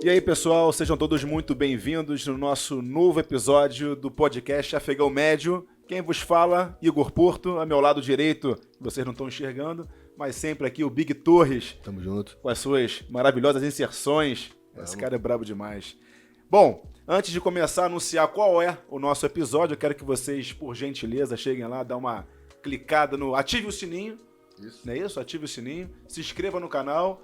E aí, pessoal, sejam todos muito bem-vindos no nosso novo episódio do podcast Afegão Médio. Quem vos fala, Igor Porto, a meu lado direito, vocês não estão enxergando, mas sempre aqui o Big Torres. Tamo junto. Com as suas maravilhosas inserções. Esse cara é brabo demais. Bom, antes de começar a anunciar qual é o nosso episódio, eu quero que vocês, por gentileza, cheguem lá, dá uma clicada no... Ative o sininho. Isso. Não é isso? Ative o sininho. Se inscreva no canal.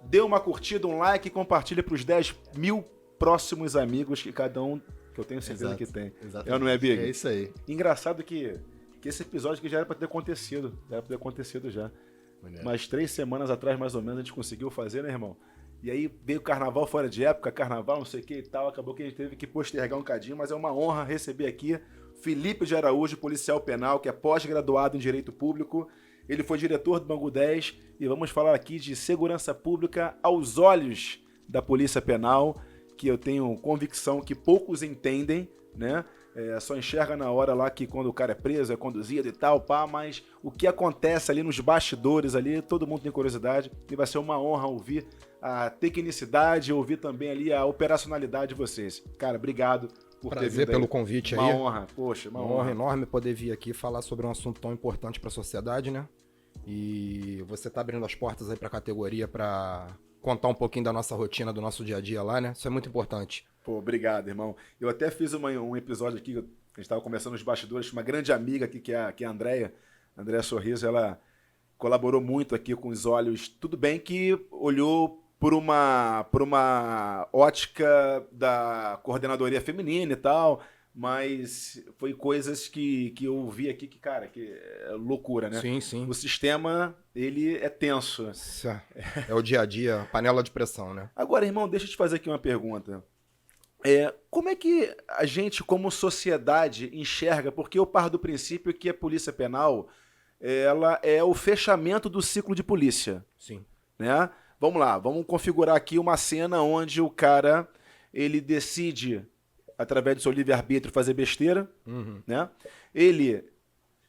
Dê uma curtida, um like e compartilhe para os 10 mil próximos amigos que cada um, que eu tenho certeza que tem. Exatamente. É ou não é, Big? É isso aí. Engraçado que esse episódio que já era para ter acontecido. Já era para ter acontecido já. Mas 3 semanas atrás, mais ou menos, a gente conseguiu fazer, né, irmão? E aí veio o carnaval fora de época, carnaval, não sei o que e tal. Acabou que a gente teve que postergar um cadinho, mas é uma honra receber aqui Felipe de Araújo, policial penal, que é pós-graduado em Direito Público. Ele foi diretor do Bangu 10 e vamos falar aqui de segurança pública aos olhos da Polícia Penal, que eu tenho convicção que poucos entendem, né? Só enxerga na hora lá que quando o cara é preso, é conduzido e tal, pá, mas o que acontece ali nos bastidores ali, todo mundo tem curiosidade e vai ser uma honra ouvir a tecnicidade, ouvir também ali a operacionalidade de vocês. Cara, obrigado por ter vindo. Prazer pelo convite aí. Uma honra, poxa, uma honra enorme poder vir aqui falar sobre um assunto tão importante para a sociedade, né? E você tá abrindo as portas aí para a categoria para contar um pouquinho da nossa rotina, do nosso dia a dia lá, né? Isso é muito importante. Pô, obrigado, irmão. Eu até fiz um episódio aqui, a gente estava conversando nos bastidores, uma grande amiga aqui, que é a Andréia Sorriso, ela colaborou muito aqui com os olhos. Tudo bem que olhou por uma ótica da coordenadoria feminina e tal, mas foi coisas que eu vi aqui que, cara, que é loucura, né? Sim, sim. O sistema, ele é tenso. Isso é o dia a dia, panela de pressão, né? Agora, irmão, deixa eu te fazer aqui uma pergunta. Como é que a gente, como sociedade, enxerga? Porque eu paro do princípio que a polícia penal, ela é o fechamento do ciclo de polícia. Sim. Né? Vamos lá, vamos configurar aqui uma cena onde o cara, ele decide, através do seu livre-arbítrio, fazer besteira, né? Ele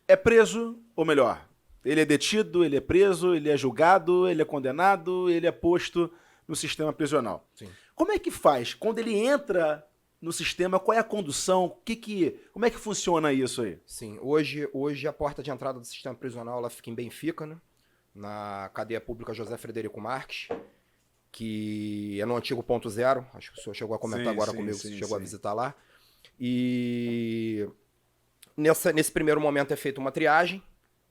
é preso, ou melhor, ele é detido, ele é preso, ele é julgado, ele é condenado, ele é posto no sistema prisional. Sim. Como é que faz? Quando ele entra no sistema, qual é a condução? Como é que funciona isso aí? Sim, hoje a porta de entrada do sistema prisional ela fica em Benfica, né? Na cadeia pública José Frederico Marques, que é no antigo Ponto Zero. Acho que o senhor chegou a comentar comigo, se chegou a visitar lá. E nesse primeiro momento é feita uma triagem,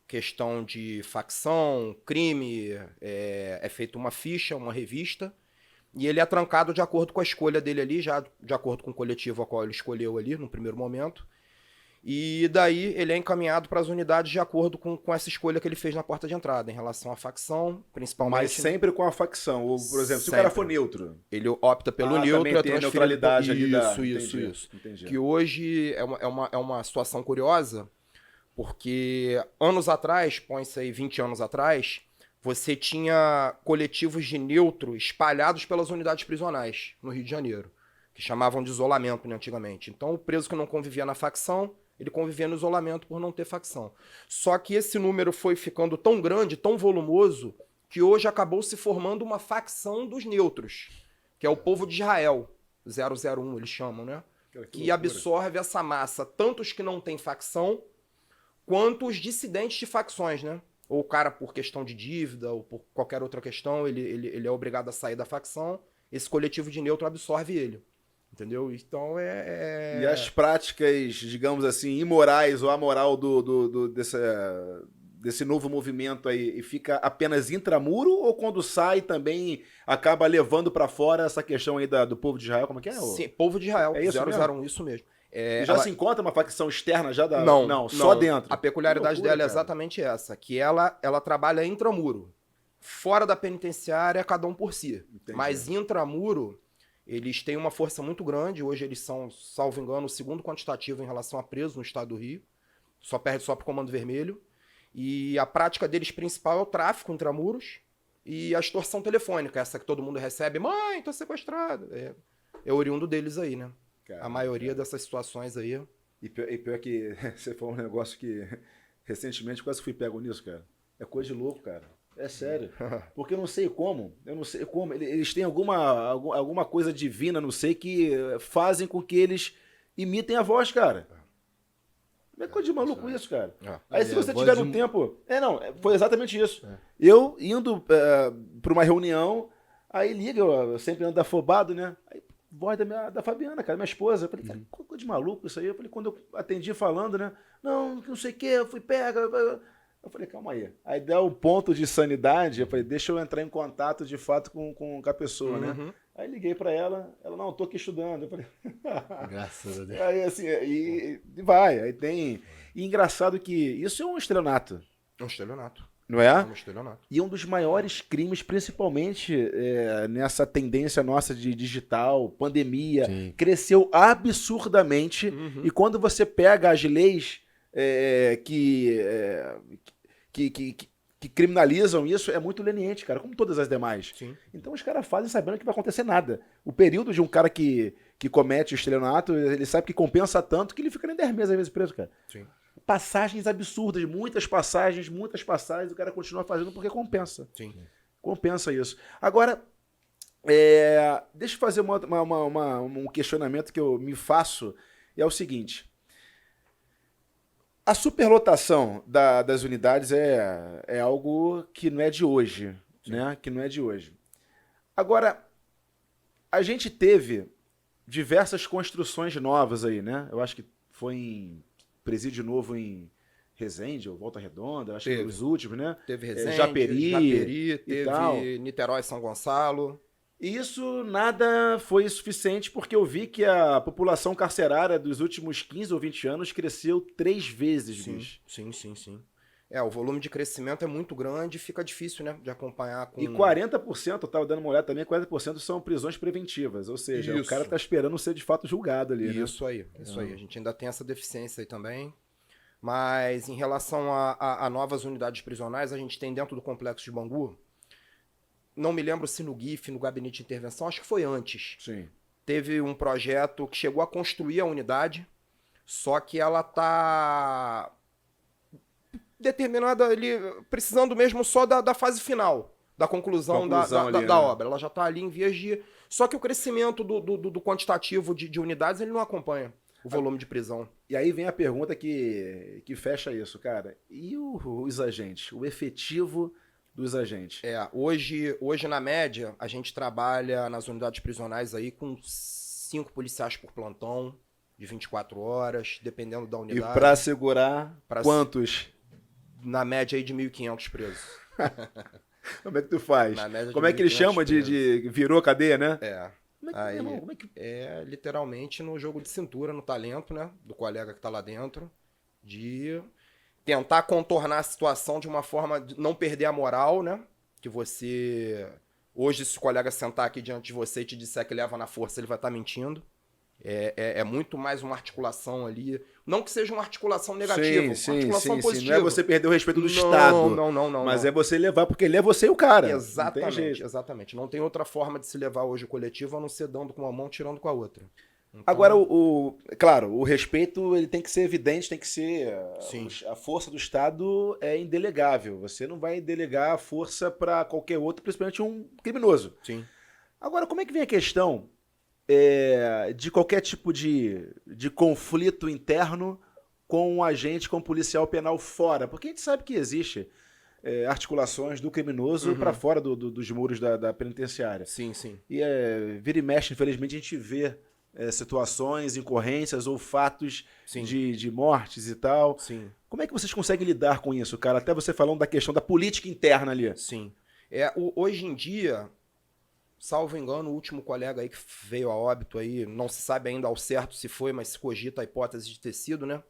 questão de facção, crime, é feita uma ficha, uma revista, e ele é trancado de acordo com a escolha dele ali, já de acordo com o coletivo a qual ele escolheu ali no primeiro momento. E daí ele é encaminhado para as unidades de acordo com essa escolha que ele fez na porta de entrada, em relação à facção, principalmente. Mas sempre com a facção, ou, por exemplo, se sempre. o cara for neutro. Ele opta pelo neutro e é transferido. Neutralidade ali Isso. Entendi. Que hoje é uma situação curiosa, porque anos atrás, põe-se aí 20 anos atrás, você tinha coletivos de neutro espalhados pelas unidades prisionais no Rio de Janeiro, que chamavam de isolamento, né, antigamente. Então o preso que não convivia na facção, ele convivia no isolamento por não ter facção. Só que esse número foi ficando tão grande, tão volumoso, que hoje acabou se formando uma facção dos neutros, que é o povo de Israel, 001 eles chamam, né? Que absorve essa massa, tanto os que não têm facção, quanto os dissidentes de facções, né? Ou o cara por questão de dívida, ou por qualquer outra questão, ele é obrigado a sair da facção, esse coletivo de neutro absorve ele. Entendeu? Então E as práticas, digamos assim, imorais ou amoral desse novo movimento aí, fica apenas intramuro ou quando sai também acaba levando pra fora essa questão aí do povo de Israel? Como é que é? Sim, povo de Israel, é isso 001, isso mesmo. Se encontra uma facção externa já da... Não, só dentro. A peculiaridade dela é exatamente essa, que ela trabalha intramuro. Fora da penitenciária, cada um por si. Entendi. Mas intramuro... Eles têm uma força muito grande, hoje eles são, salvo engano, o segundo quantitativo em relação a presos no estado do Rio, só perde só pro Comando Vermelho, e a prática deles principal é o tráfico intramuros e a extorsão telefônica, essa que todo mundo recebe, mãe, tô sequestrado, é oriundo deles aí, né? Caramba, a maioria dessas situações aí. E pior que você falou um negócio que recentemente quase fui pego nisso, cara. É coisa de louco, cara. É sério. Porque eu não sei como. Eles têm alguma coisa divina, não sei, que fazem com que eles imitem a voz, cara. É coisa de maluco isso, cara. Aí se você tiver no tempo... Não, foi exatamente isso. Eu indo pra uma reunião, aí liga, eu sempre ando afobado, né? Aí, voz da Fabiana, cara, minha esposa. Eu falei, cara, coisa de maluco isso aí. Eu falei, quando eu atendi falando, né? Não sei o que, eu fui pega... Eu falei, calma aí. Aí dá um ponto de sanidade, eu falei, deixa eu entrar em contato de fato com a pessoa, né? Aí liguei pra ela, não, tô aqui estudando. Eu falei, graças a Deus. Aí assim, e vai, aí tem... E engraçado que isso é um estelionato. É um estelionato. Não é? É um estelionato. E um dos maiores crimes, principalmente nessa tendência nossa de digital, pandemia, cresceu absurdamente. E quando você pega as leis que criminalizam isso, é muito leniente, cara, como todas as demais. Sim. Então os caras fazem sabendo que vai acontecer nada. O período de um cara que comete o estelionato, ele sabe que compensa tanto que ele fica nem 10 meses às vezes preso, cara. Sim. Passagens absurdas, muitas passagens, o cara continua fazendo porque compensa. Sim. Compensa isso. Agora, deixa eu fazer um questionamento que eu me faço, e é o seguinte. A superlotação das unidades é algo que não é de hoje, né? Que não é de hoje. Agora, a gente teve diversas construções novas aí, né? Eu acho que foi em presídio novo em Resende, ou Volta Redonda, acho que os últimos, né? Teve Resende, Japeri teve tal. Niterói, São Gonçalo. Isso nada foi suficiente porque eu vi que a população carcerária dos últimos 15 ou 20 anos cresceu 3 vezes, bicho. Sim. O volume de crescimento é muito grande e fica difícil, né, de acompanhar com... E 40%, eu tava dando uma olhada também, 40% são prisões preventivas, ou seja, o cara tá esperando ser de fato julgado ali, né? Isso aí. A gente ainda tem essa deficiência aí também. Mas em relação a novas unidades prisionais, a gente tem dentro do complexo de Bangu, não me lembro se no GIF, no Gabinete de Intervenção, acho que foi antes. Sim. Teve um projeto que chegou a construir a unidade, só que ela tá determinada ali, precisando mesmo só da fase final, da conclusão da obra. Ela já está ali em vias de... Só que o crescimento do quantitativo de unidades, ele não acompanha o volume de prisão. E aí vem a pergunta que fecha isso, cara. E os agentes? O efetivo dos agentes? Hoje, na média, a gente trabalha nas unidades prisionais aí com 5 policiais por plantão, de 24 horas, dependendo da unidade. E para segurar, quantos? Na média aí de 1.500 presos. Como é que tu faz? Como é que ele chama de virou cadeia, né? Literalmente no jogo de cintura, no talento, né? Do colega que tá lá dentro, de tentar contornar a situação de uma forma de não perder a moral, né? Que você... Hoje, se o colega sentar aqui diante de você e te disser que leva na força, ele vai estar mentindo. É muito mais uma articulação ali. Não que seja uma articulação negativa, uma articulação positiva. Não é você perder o respeito do Estado. Não. Mas é você levar, porque ele é você e o cara. Exatamente. Não tem outra forma de se levar hoje o coletivo a não ser dando com uma mão, tirando com a outra. Então... Agora, claro, o respeito ele tem que ser evidente, tem que ser... A força do Estado é indelegável. Você não vai delegar a força para qualquer outro, principalmente um criminoso. Sim. Agora, como é que vem a questão de qualquer tipo de conflito interno com um agente, com um policial penal fora? Porque a gente sabe que existe articulações do criminoso para fora dos muros da penitenciária. Sim. E vira e mexe, infelizmente, a gente vê situações, incorrências ou fatos de mortes e tal. Sim. Como é que vocês conseguem lidar com isso, cara? Até você falando da questão da política interna ali. Sim. Hoje em dia, salvo engano, o último colega aí que veio a óbito aí, não se sabe ainda ao certo se foi, mas se cogita a hipótese de ter sido, né?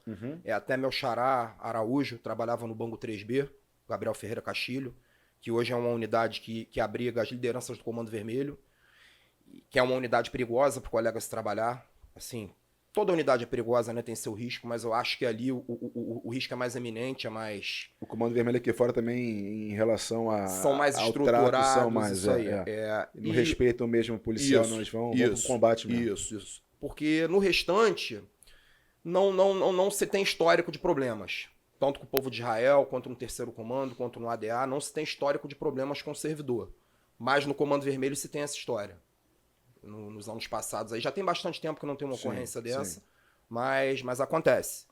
Até meu xará Araújo, trabalhava no Bangu 3B, Gabriel Ferreira Castilho, que hoje é uma unidade que abriga as lideranças do Comando Vermelho, que é uma unidade perigosa para o colega se trabalhar. Assim, toda unidade é perigosa, né? Tem seu risco, mas eu acho que ali o risco é mais eminente, é mais... O Comando Vermelho aqui fora também, em relação são mais estruturados, são mais, isso aí. Não respeitam mesmo o policial, nós vamos pro combate mesmo. Isso. Porque no restante, não se tem histórico de problemas. tanto com o povo de Israel, quanto no terceiro comando, quanto no ADA, não se tem histórico de problemas com o servidor. Mas no Comando Vermelho se tem essa história. Nos anos passados aí. Já tem bastante tempo que não tem uma ocorrência dessa, mas acontece.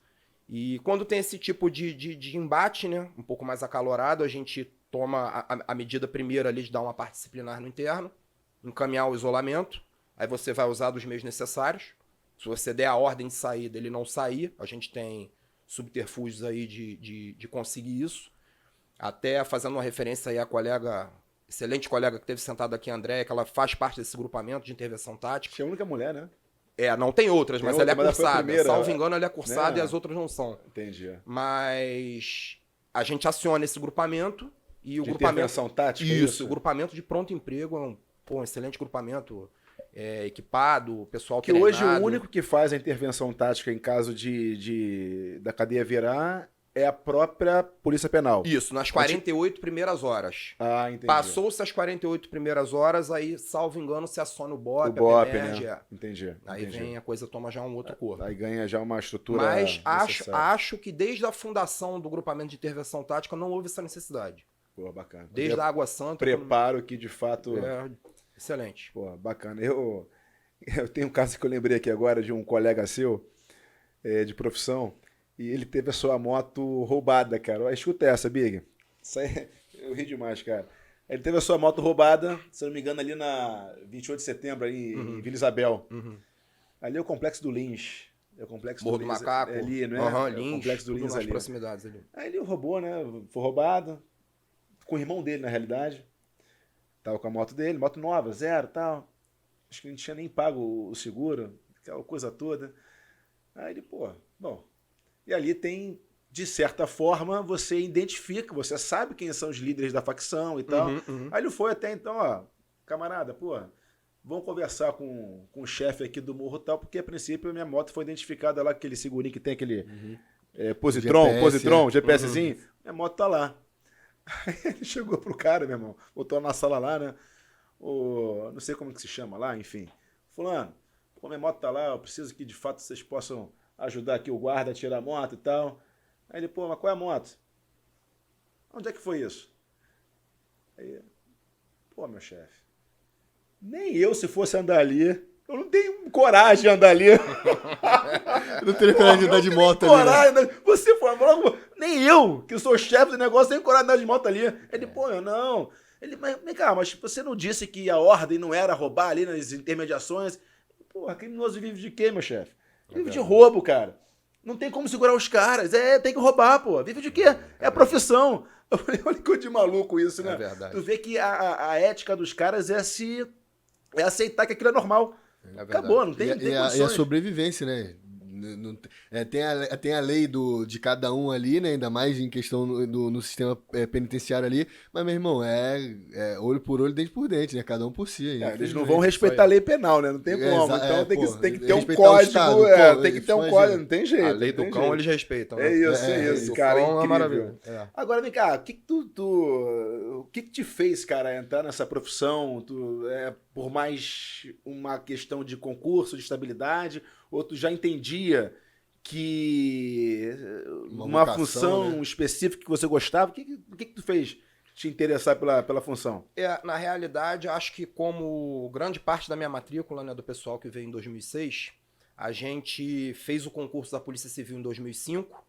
E quando tem esse tipo de embate, né, um pouco mais acalorado, a gente toma a medida primeira ali de dar uma parte disciplinar no interno, encaminhar o isolamento, aí você vai usar dos meios necessários. Se você der a ordem de saída, ele não sair, a gente tem subterfúgios aí de conseguir isso. Até fazendo uma referência aí à colega, excelente colega que teve sentado aqui, a Andréia, que ela faz parte desse grupamento de intervenção tática. Acho que é a única mulher, né? Não tem outras, mas ela é cursada. Salvo engano, ela é cursada, né? E as outras não são. Entendi. Mas a gente aciona esse grupamento e o de grupamento... intervenção tática? Isso, o grupamento de pronto emprego é um excelente grupamento, equipado, pessoal que treinado. Hoje o único que faz a intervenção tática em caso da cadeia virar é a própria Polícia Penal. Isso, nas 48 primeiras horas. Ah, entendi. Passou-se as 48 primeiras horas, aí, salvo engano, se aciona o BOP, BOP, a PEMERG, né? Entendi. Aí vem a coisa, toma já um outro corpo. Aí ganha já uma estrutura. Mas acho que desde a fundação do grupamento de intervenção tática não houve essa necessidade. Pô, bacana. Desde a Água Santa. Preparo que de fato. Excelente. Pô, bacana. Eu tenho um caso que eu lembrei aqui agora de um colega seu, de profissão, e ele teve a sua moto roubada, cara. Escuta essa, Big. Isso aí, eu ri demais, cara. Ele teve a sua moto roubada, se não me engano, ali na 28 de setembro, ali em Vila Isabel. Ali é o Complexo do Lins. É o Complexo Morro do Macaco. Ali, não é? Lins, o Complexo do Lins ali. Proximidades ali. Aí ele roubou, né? Foi roubado. Com o irmão dele, na realidade. Tava com a moto dele, moto nova, zero, tal. Acho que não tinha nem pago o seguro, aquela coisa toda. Aí ele, bom. E ali tem, de certa forma, você identifica, você sabe quem são os líderes da facção e tal. Aí ele foi até então, camarada, vamos conversar com o chefe aqui do morro tal, porque a princípio a minha moto foi identificada lá, aquele segurinho que tem aquele positron, GPSzinho, minha moto tá lá. Aí ele chegou pro cara, meu irmão, botou na sala lá, né? Não sei como que se chama lá, enfim. Fulano, minha moto tá lá, eu preciso que de fato vocês possam ajudar aqui o guarda a tirar a moto e tal. Aí ele, mas qual é a moto? Onde é que foi isso? Aí, meu chefe, nem eu se fosse andar ali, eu não tenho coragem de andar ali. Eu não teria coragem de andar de moto ali. Né? Você foi, nem eu, que sou o chefe do negócio, tenho coragem de andar de moto ali. Ele, eu não. Ele, mas vem cá, mas você não disse que a ordem não era roubar ali nas intermediações? Criminoso vive de quê, meu chefe? Vive de roubo, cara. Não tem como segurar os caras. Tem que roubar, Vive de quê? É a profissão. Eu falei, olha que de maluco isso, né? É verdade. Tu vê que a ética dos caras é aceitar que aquilo é normal. Acabou, não tem condições. E a sobrevivência, né? Tem a lei de cada um ali, né? Ainda mais em questão no sistema penitenciário ali. Mas, meu irmão, olho por olho, dente por dente, né? Cada um por si. Eles não vão respeitar a lei penal, né? Não tem como. Então tem que ter um respeitar código. Estado, tem que ter um código, não tem jeito. A lei do cão eles respeitam. Né? É isso, cara. É incrível. Maravilha. Agora, vem cá, o que te fez, cara, entrar nessa profissão? Por mais uma questão de concurso, de estabilidade, ou tu já entendia que uma função, né, específica que você gostava? O que tu fez te interessar pela função? Na realidade, acho que como grande parte da minha matrícula, né, do pessoal que veio em 2006, a gente fez o concurso da Polícia Civil em 2005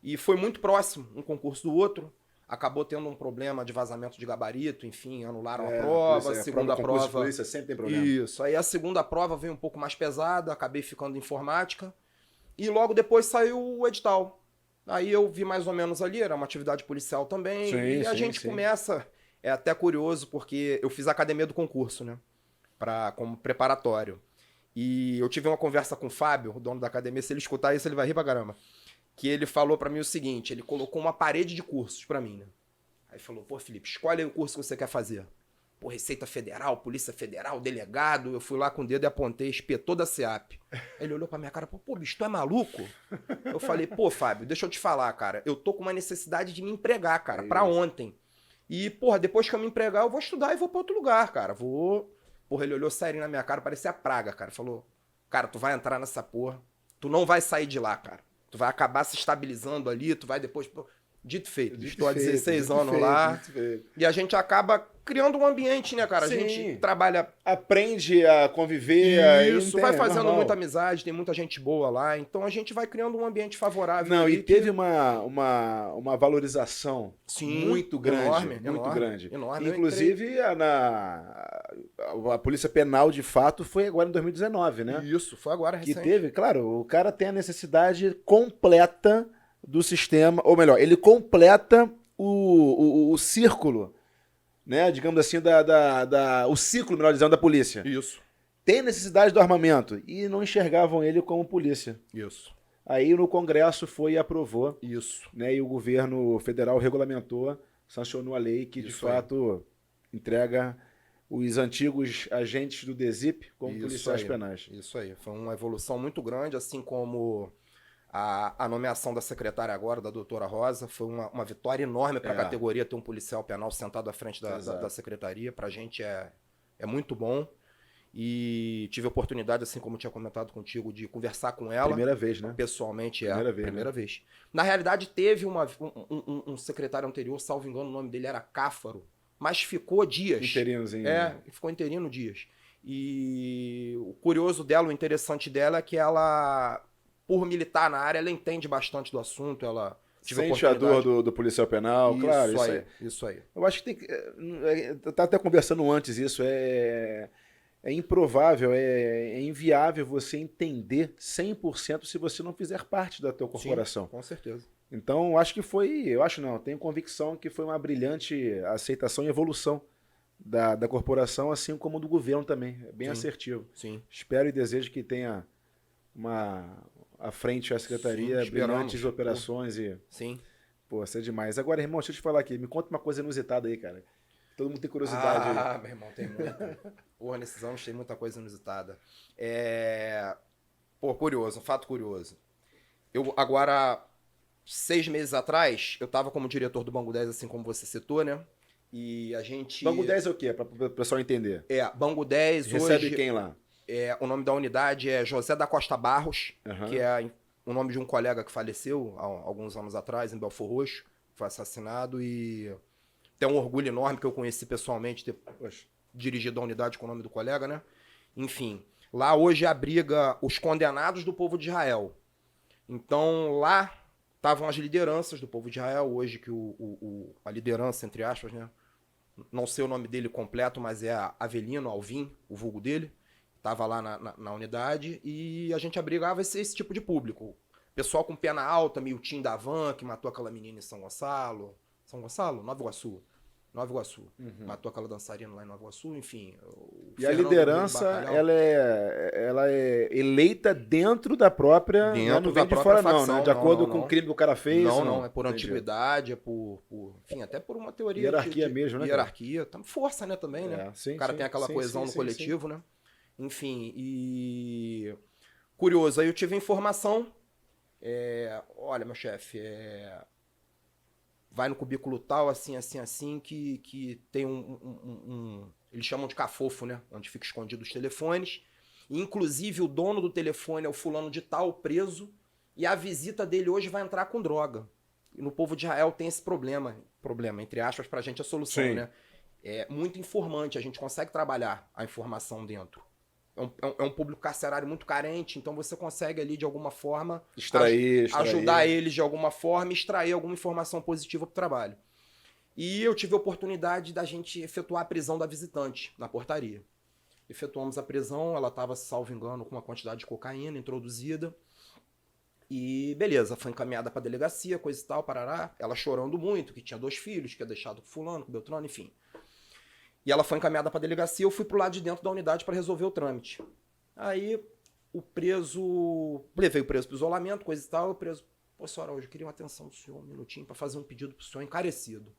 e foi muito próximo um concurso do outro. Acabou tendo um problema de vazamento de gabarito, enfim, anularam a prova, a segunda prova... polícia sempre tem problema. Isso, aí a segunda prova veio um pouco mais pesada, acabei ficando em informática, e logo depois saiu o edital. Aí eu vi mais ou menos ali, era uma atividade policial também, a gente começa, é até curioso, porque eu fiz a academia do concurso, né, como preparatório. E eu tive uma conversa com o Fábio, o dono da academia, se ele escutar isso ele vai rir pra caramba. Que ele falou pra mim o seguinte, ele colocou uma parede de cursos pra mim, né? Aí falou, Felipe, escolhe aí o curso que você quer fazer. Receita Federal, Polícia Federal, delegado. Eu fui lá com o dedo e apontei, espetou da SEAP. Aí ele olhou pra minha cara e falou, bicho, tu é maluco? Eu falei, Fábio, deixa eu te falar, cara, eu tô com uma necessidade de me empregar, cara, pra ontem. E, depois que eu me empregar, eu vou estudar e vou pra outro lugar, cara. Ele olhou sério na minha cara, parecia praga, cara. Falou, cara, tu vai entrar nessa porra, tu não vai sair de lá, cara. Tu vai acabar se estabilizando ali, tu vai depois... Dito e feito. Estou há Dito e feito, 16 dito e anos feito, lá. dito e feito. E a gente acaba criando um ambiente, né, cara? A Sim. gente trabalha... Aprende a conviver. Isso, vai fazendo normal. muita amizade, tem muita gente boa lá. Então a gente vai criando um ambiente favorável. Não, ali e teve uma valorização Sim, muito grande. enorme, muito enorme, grande. enorme. Eu Inclusive, a Polícia Penal, de fato, foi agora em 2019, né? Isso, foi agora, Que recente. teve, claro, o cara tem a necessidade completa do sistema, ou melhor, ele completa o círculo, né? Digamos assim, o ciclo, melhor dizendo, da polícia. Isso, Tem necessidade do armamento e não enxergavam ele como polícia. isso, Aí no Congresso foi e aprovou, isso. né? E o governo federal regulamentou, sancionou a lei que de Isso aí. fato entrega os antigos agentes do DESIP como Isso policiais aí. penais. Isso aí. Foi uma evolução muito grande, assim como a nomeação da secretária agora, da doutora Rosa, foi uma vitória enorme para a categoria ter um policial penal sentado à frente da secretaria. Para a gente é muito bom. E tive a oportunidade, assim como eu tinha comentado contigo, de conversar com ela. Primeira vez, né? Pessoalmente, Primeira vez, vez. Na realidade, teve um secretário anterior, salvo engano, o nome dele era Cáfaro, mas ficou dias. Interinozinho. Ficou interino dias. E o curioso dela, o interessante dela é que ela, por militar na área, ela entende bastante do assunto, ela... Sente a dor do policial penal, claro, isso aí. Isso aí. Eu acho que tem que... Eu estava até conversando antes isso, é improvável, é inviável você entender 100% se você não fizer parte da tua corporação. Sim, com certeza. Então, tenho convicção que foi uma brilhante aceitação e evolução da corporação, assim como do governo também. É bem assertivo. Sim. Espero e desejo que tenha à frente a secretaria, Sim, brilhantes esperamos. operações e... Sim. Pô, isso é demais. Agora, irmão, deixa eu te falar aqui. Me conta uma coisa inusitada aí, cara. Todo mundo tem curiosidade aí. Ah, meu irmão, tem muita. Porra, nesses anos tem muita coisa inusitada. Pô, curioso, um fato curioso. Eu, agora, 6 meses atrás, eu tava como diretor do Bangu 10, assim como você citou, né? E a gente... Bangu 10 é o quê? Para o pessoal entender. Bangu 10 Recebe hoje... quem lá? O nome da unidade é José da Costa Barros, Aham. que é o nome de um colega que faleceu há alguns anos atrás, em Belfor Roxo, foi assassinado e... Tem um orgulho enorme que eu conheci pessoalmente, ter dirigido a unidade com o nome do colega, né? Enfim, lá hoje abriga os condenados do povo de Israel. Então, lá estavam as lideranças do povo de Israel, hoje que a liderança, entre aspas, né? Não sei o nome dele completo, mas é Avelino Alvim, o vulgo dele. Estava lá na unidade e a gente abrigava esse tipo de público. Pessoal com pena alta, Milton da Van, que matou aquela menina em São Gonçalo. São Gonçalo? Nova Iguaçu. Matou aquela dançarina lá em Nova Iguaçu, enfim. E a liderança, ela é eleita dentro da própria... Dentro não da vem de própria fora não, facção, né? De acordo com o crime que o cara fez. Não, é por Entendi. antiguidade, é por... Enfim, até por uma teoria... Hierarquia mesmo, né, cara? Hierarquia. Força, né, também, né? Sim, o cara sim, tem aquela sim, coesão sim, no sim, coletivo, né? Enfim, e... Curioso, aí eu tive informação... olha, meu chefe, vai no cubículo tal, assim, que tem eles chamam de cafofo, né? Onde fica escondido os telefones. E, inclusive, o dono do telefone é o fulano de tal, preso, e a visita dele hoje vai entrar com droga. E no povo de Israel tem esse problema, entre aspas, pra gente a solução, Sim. né? É muito informante, a gente consegue trabalhar a informação dentro. É um público carcerário muito carente, então você consegue ali, de alguma forma, Extrair. ajudar eles de alguma forma e extrair alguma informação positiva para o trabalho. E eu tive a oportunidade da gente efetuar a prisão da visitante na portaria. Efetuamos a prisão, ela estava, salvo engano, com uma quantidade de cocaína introduzida. E beleza, foi encaminhada para a delegacia, coisa e tal, parará. Ela chorando muito, que tinha 2 filhos, que tinha deixado com fulano, com Beltrano, enfim. E ela foi encaminhada para a delegacia, eu fui pro lado de dentro da unidade para resolver o trâmite. Aí levei o preso pro isolamento, coisa e tal, o preso, pô, senhora, hoje eu queria uma atenção do senhor, um minutinho, para fazer um pedido pro senhor encarecido.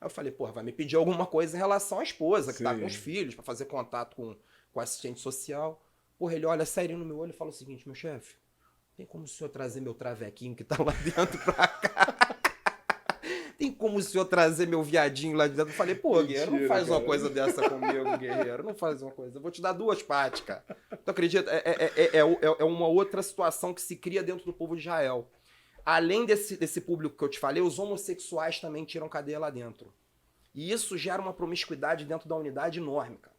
Aí eu falei, porra, vai me pedir alguma coisa em relação à esposa, que tá com os filhos, para fazer contato com o assistente social. Porra, ele olha sério no meu olho e fala o seguinte, meu chefe, tem como o senhor trazer meu travequinho que tá lá dentro pra cá? Tem como o senhor trazer meu viadinho lá de dentro? Eu falei, pô, guerreiro, não faz uma coisa dessa comigo, guerreiro. Não faz uma coisa. Eu vou te dar 2 pates, cara. Tu acredita? É uma outra situação que se cria dentro do povo de Israel. além desse público que eu te falei, os homossexuais também tiram cadeia lá dentro. E isso gera uma promiscuidade dentro da unidade enorme, cara.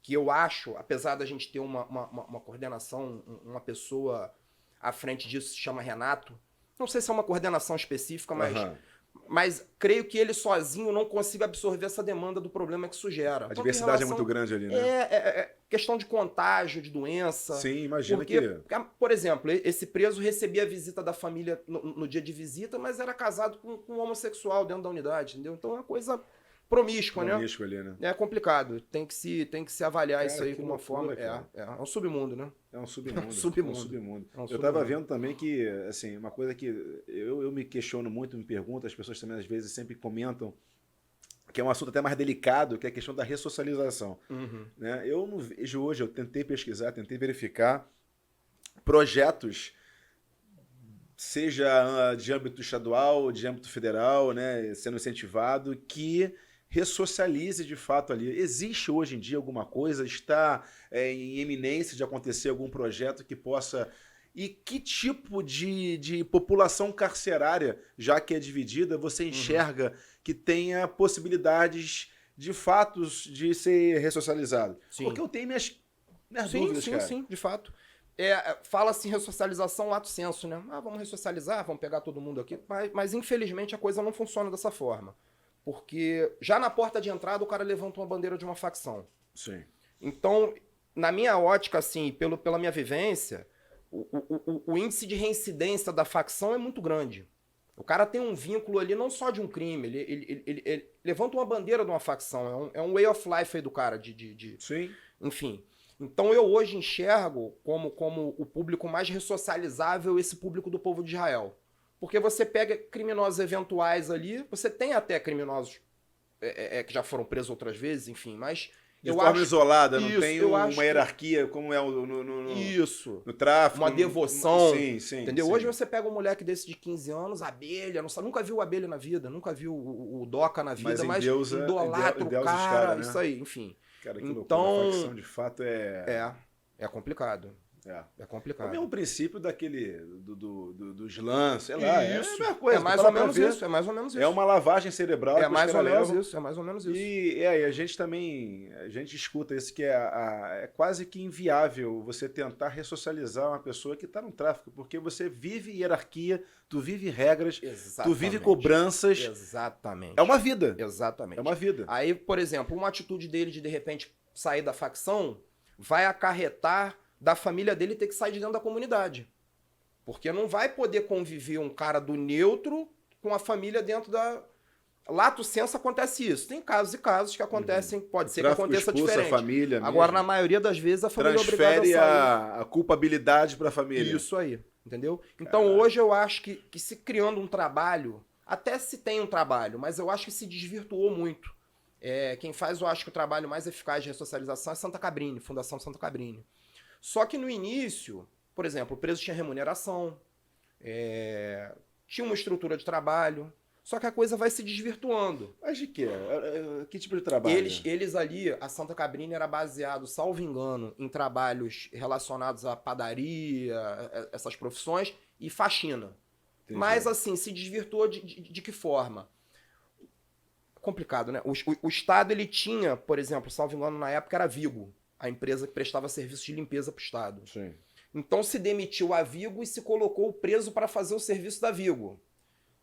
Que eu acho, apesar da gente ter uma coordenação, uma pessoa à frente disso se chama Renato. Não sei se é uma coordenação específica, mas creio que ele sozinho não consiga absorver essa demanda do problema que isso gera. A diversidade é muito grande ali, né? É questão de contágio, de doença. Sim, imagina porque, que... por exemplo, esse preso recebia a visita da família no dia de visita, mas era casado com um homossexual dentro da unidade, entendeu? Então é uma coisa promíscua, né? Promíscua ali, né? É complicado. Tem que se avaliar Cara, isso aí que com uma loucura, forma... É um submundo, né? É um submundo. É um submundo. É um submundo. É um Eu tava submundo. vendo também que, assim, uma coisa que eu me questiono muito, me pergunto, as pessoas também às vezes sempre comentam, que é um assunto até mais delicado, que é a questão da ressocialização. Né? Eu não vejo hoje, eu tentei pesquisar, tentei verificar projetos, seja de âmbito estadual, de âmbito federal, né, sendo incentivado, que ressocialize de fato ali. Existe hoje em dia alguma coisa? Está em eminência de acontecer algum projeto que possa... E que tipo de população carcerária, já que é dividida, você enxerga que tenha possibilidades de fatos de ser ressocializado? Sim. Porque eu tenho minhas dúvidas, cara. Sim, de fato. Fala-se em ressocialização lato sensu, né? Vamos ressocializar, vamos pegar todo mundo aqui. Mas infelizmente a coisa não funciona dessa forma. Porque já na porta de entrada o cara levanta uma bandeira de uma facção. Sim. Então, na minha ótica, assim, pela minha vivência, o índice de reincidência da facção é muito grande. O cara tem um vínculo ali não só de um crime, ele levanta uma bandeira de uma facção, é um way of life aí do cara, Sim. Enfim. Então eu hoje enxergo como o público mais ressocializável esse público do povo de Israel. Porque você pega criminosos eventuais ali, você tem até criminosos que já foram presos outras vezes, enfim, mas... De forma isolada, não tem uma que... hierarquia como é no tráfico. Uma devoção. Sim. Entendeu? Sim. Hoje você pega um moleque desse de 15 anos, abelha, nunca viu abelha na vida, nunca viu o Doca na vida, mas idolatra o cara, né? Isso aí, enfim. Cara, que então, loucura. A facção de fato é complicado. É complicado. É o mesmo princípio dos lãs, sei lá. Isso. É a mesma coisa. É mais ou menos isso. É uma lavagem cerebral. É mais ou menos isso. E aí a gente escuta isso, que é quase que inviável você tentar ressocializar uma pessoa que está no tráfico, porque você vive hierarquia, tu vive regras, tu vive cobranças. Exatamente. É uma vida. Exatamente. É uma vida. Aí, por exemplo, uma atitude dele de repente sair da facção vai acarretar da família dele ter que sair de dentro da comunidade. Porque não vai poder conviver um cara do neutro com a família dentro da... Lato sensu acontece isso. Tem casos e casos que acontecem, pode ser que aconteça diferente. A família agora, mesmo. na maioria das vezes, a família transfere é obrigada a sair. a culpabilidade para a família. Isso aí, entendeu? Então, hoje eu acho que se criando um trabalho, até se tem um trabalho, mas eu acho que se desvirtuou muito. Quem faz, eu acho que o trabalho mais eficaz de ressocialização é Santa Cabrini, Fundação Santa Cabrini. Só que no início, por exemplo, o preso tinha remuneração, tinha uma estrutura de trabalho, só que a coisa vai se desvirtuando. Mas de quê? Que tipo de trabalho? Eles ali, a Santa Cabrini era baseado, salvo engano, em trabalhos relacionados à padaria, essas profissões, e faxina. Entendi. Mas assim, se desvirtuou de que forma? Complicado, né? O Estado, ele tinha, por exemplo, salvo engano, na época era a Vigo, a empresa que prestava serviço de limpeza para o Estado. Sim. Então se demitiu a Vigo e se colocou o preso para fazer o serviço da Vigo.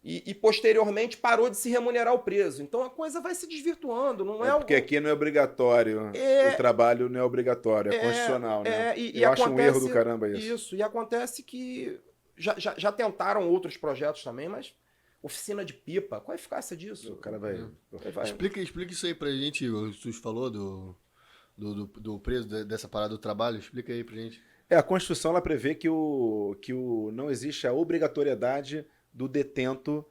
E posteriormente parou de se remunerar o preso. Então a coisa vai se desvirtuando. Não porque aqui não é obrigatório. O trabalho não é obrigatório, é constitucional, né? Eu acho um erro do caramba isso. Isso. E acontece que já tentaram outros projetos também, mas oficina de pipa, qual a eficácia disso? O cara vai... Explica isso aí pra gente. O SUS falou do preso, dessa parada do trabalho. Explica aí pra gente. A Constituição ela prevê que não existe a obrigatoriedade do detento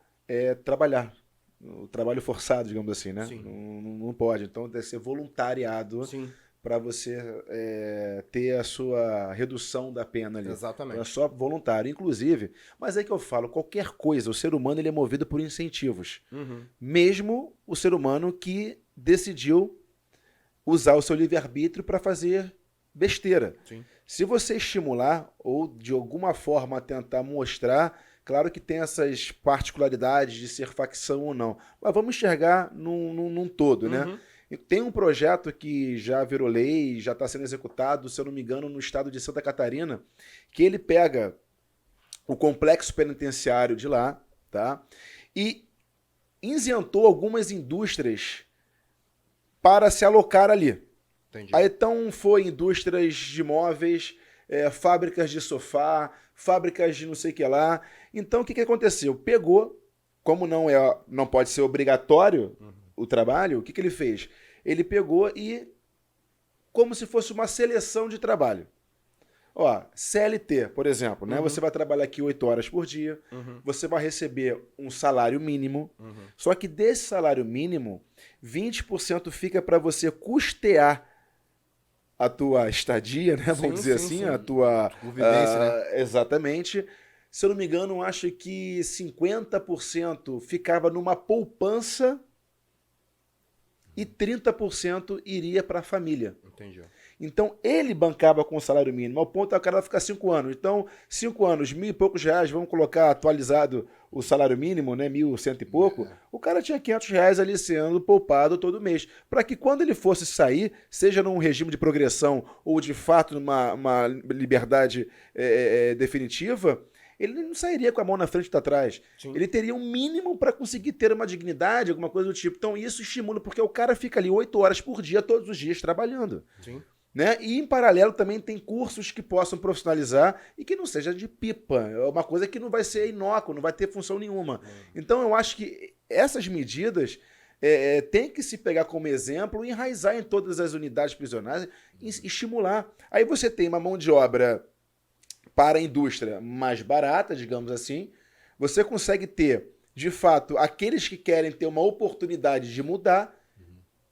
trabalhar. O trabalho forçado, digamos assim, né? Não pode. Então deve ser voluntariado para você ter a sua redução da pena ali. Exatamente. Então, é só voluntário. Inclusive, mas é que eu falo, qualquer coisa, o ser humano ele é movido por incentivos. Mesmo o ser humano que decidiu usar o seu livre-arbítrio para fazer besteira. Sim. Se você estimular ou de alguma forma tentar mostrar Claro que tem essas particularidades de ser facção ou não, mas vamos enxergar num todo, né? Uhum. E tem um projeto que já virou lei, já está sendo executado, se eu não me engano, no estado de Santa Catarina, que ele pega o complexo penitenciário de lá, tá? E isentou algumas indústrias para se alocar ali. Entendi. Aí então foi indústrias de móveis, fábricas de sofá, fábricas de não sei o que lá. Então o que aconteceu? Pegou, como não pode ser obrigatório o trabalho, o que ele fez? Ele pegou e, como se fosse uma seleção de trabalho. Ó, CLT, por exemplo, né? Você vai trabalhar aqui 8 horas por dia, você vai receber um salário mínimo, só que desse salário mínimo, 20% fica para você custear a tua estadia, né? Vamos dizer assim, sim. a tua... Convivência, né? Exatamente. Se eu não me engano, acho que 50% ficava numa poupança e 30% iria para a família. Entendi. Então, ele bancava com o salário mínimo. Ao ponto, o cara vai ficar 5 anos. Então, 5 anos, R$1.000 e poucos, vamos colocar atualizado o salário mínimo, né? 1.100 e pouco. O cara tinha R$500 ali sendo poupado todo mês. Para que quando ele fosse sair, seja num regime de progressão ou de fato numa liberdade definitiva, ele não sairia com a mão na frente e atrás. Sim. Ele teria um mínimo para conseguir ter uma dignidade, alguma coisa do tipo. Então, isso estimula, porque o cara fica ali 8 horas por dia, todos os dias, trabalhando. Sim. Né? E em paralelo também tem cursos que possam profissionalizar e que não seja de pipa. É uma coisa que não vai ser inócuo, não vai ter função nenhuma. Então eu acho que essas medidas tem que se pegar como exemplo e enraizar em todas as unidades prisionais e estimular. Aí você tem uma mão de obra para a indústria mais barata, digamos assim. Você consegue ter, de fato, aqueles que querem ter uma oportunidade de mudar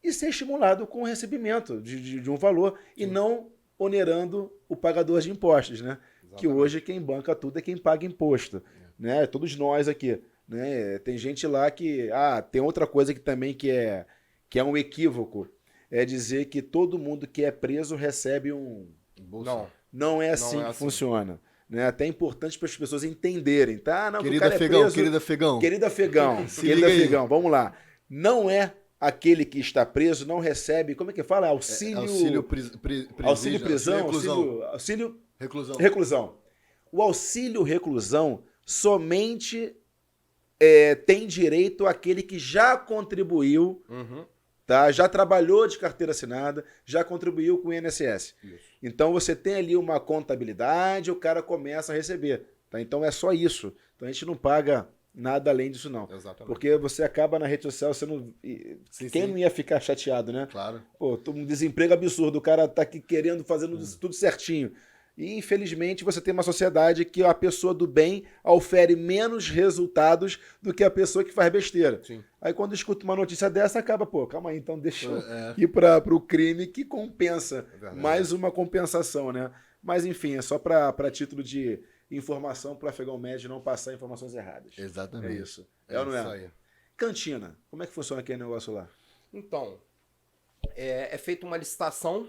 e ser estimulado com o recebimento de um valor e não onerando o pagador de impostos, né? Exatamente. Que hoje quem banca tudo é quem paga imposto, né? Todos nós aqui, né? Tem gente lá que... tem outra coisa que também que é um equívoco, é dizer que todo mundo que é preso recebe um... Não. Não é assim que funciona. Né? Até é importante para as pessoas entenderem, tá? Não, Querido que o cara afegão, é preso... querido afegão. Querido afegão, Se querido liga aí. afegão, vamos lá. Não é aquele que está preso, não recebe, como é que fala? Auxílio... Auxílio auxílio prisão, reclusão. auxílio Reclusão. reclusão. O auxílio reclusão somente tem direito àquele que já contribuiu, tá? Já trabalhou de carteira assinada, já contribuiu com o INSS. Isso. Então você tem ali uma contabilidade, o cara começa a receber. Tá? Então é só isso. Então a gente não paga nada além disso, não. Exatamente. Porque você acaba na rede social, você não... Quem não ia ficar chateado, né? Claro. Pô, um desemprego absurdo, o cara tá aqui querendo, fazendo tudo certinho. E, infelizmente, você tem uma sociedade que a pessoa do bem ofere menos resultados do que a pessoa que faz besteira. Sim. Aí, quando escuta uma notícia dessa, acaba, calma aí, então deixa eu ir para o crime que compensa. Mais uma compensação, né? Mas, enfim, é só para título de informação para o afegão médio não passar informações erradas. Exatamente. É isso. Ou não isso é? aí. Cantina. Como é que funciona aquele negócio lá? Então, é feita uma licitação,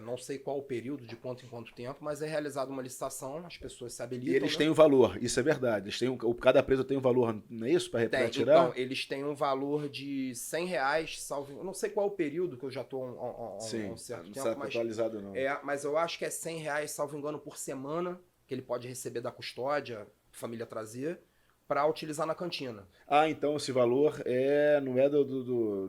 não sei qual o período, de quanto em quanto tempo, mas é realizada uma licitação, as pessoas se habilitam. E eles né? têm um valor, isso é verdade. Eles têm cada preso tem um valor, não é isso? Para tirar? Então, eles têm um valor de R$100, salvo... Eu não sei qual é o período, que eu já estou há um certo não tempo, está mas, atualizado não. mas eu acho que é R$100, salvo engano, por semana, que ele pode receber da custódia, família trazer, para utilizar na cantina. Então esse valor não é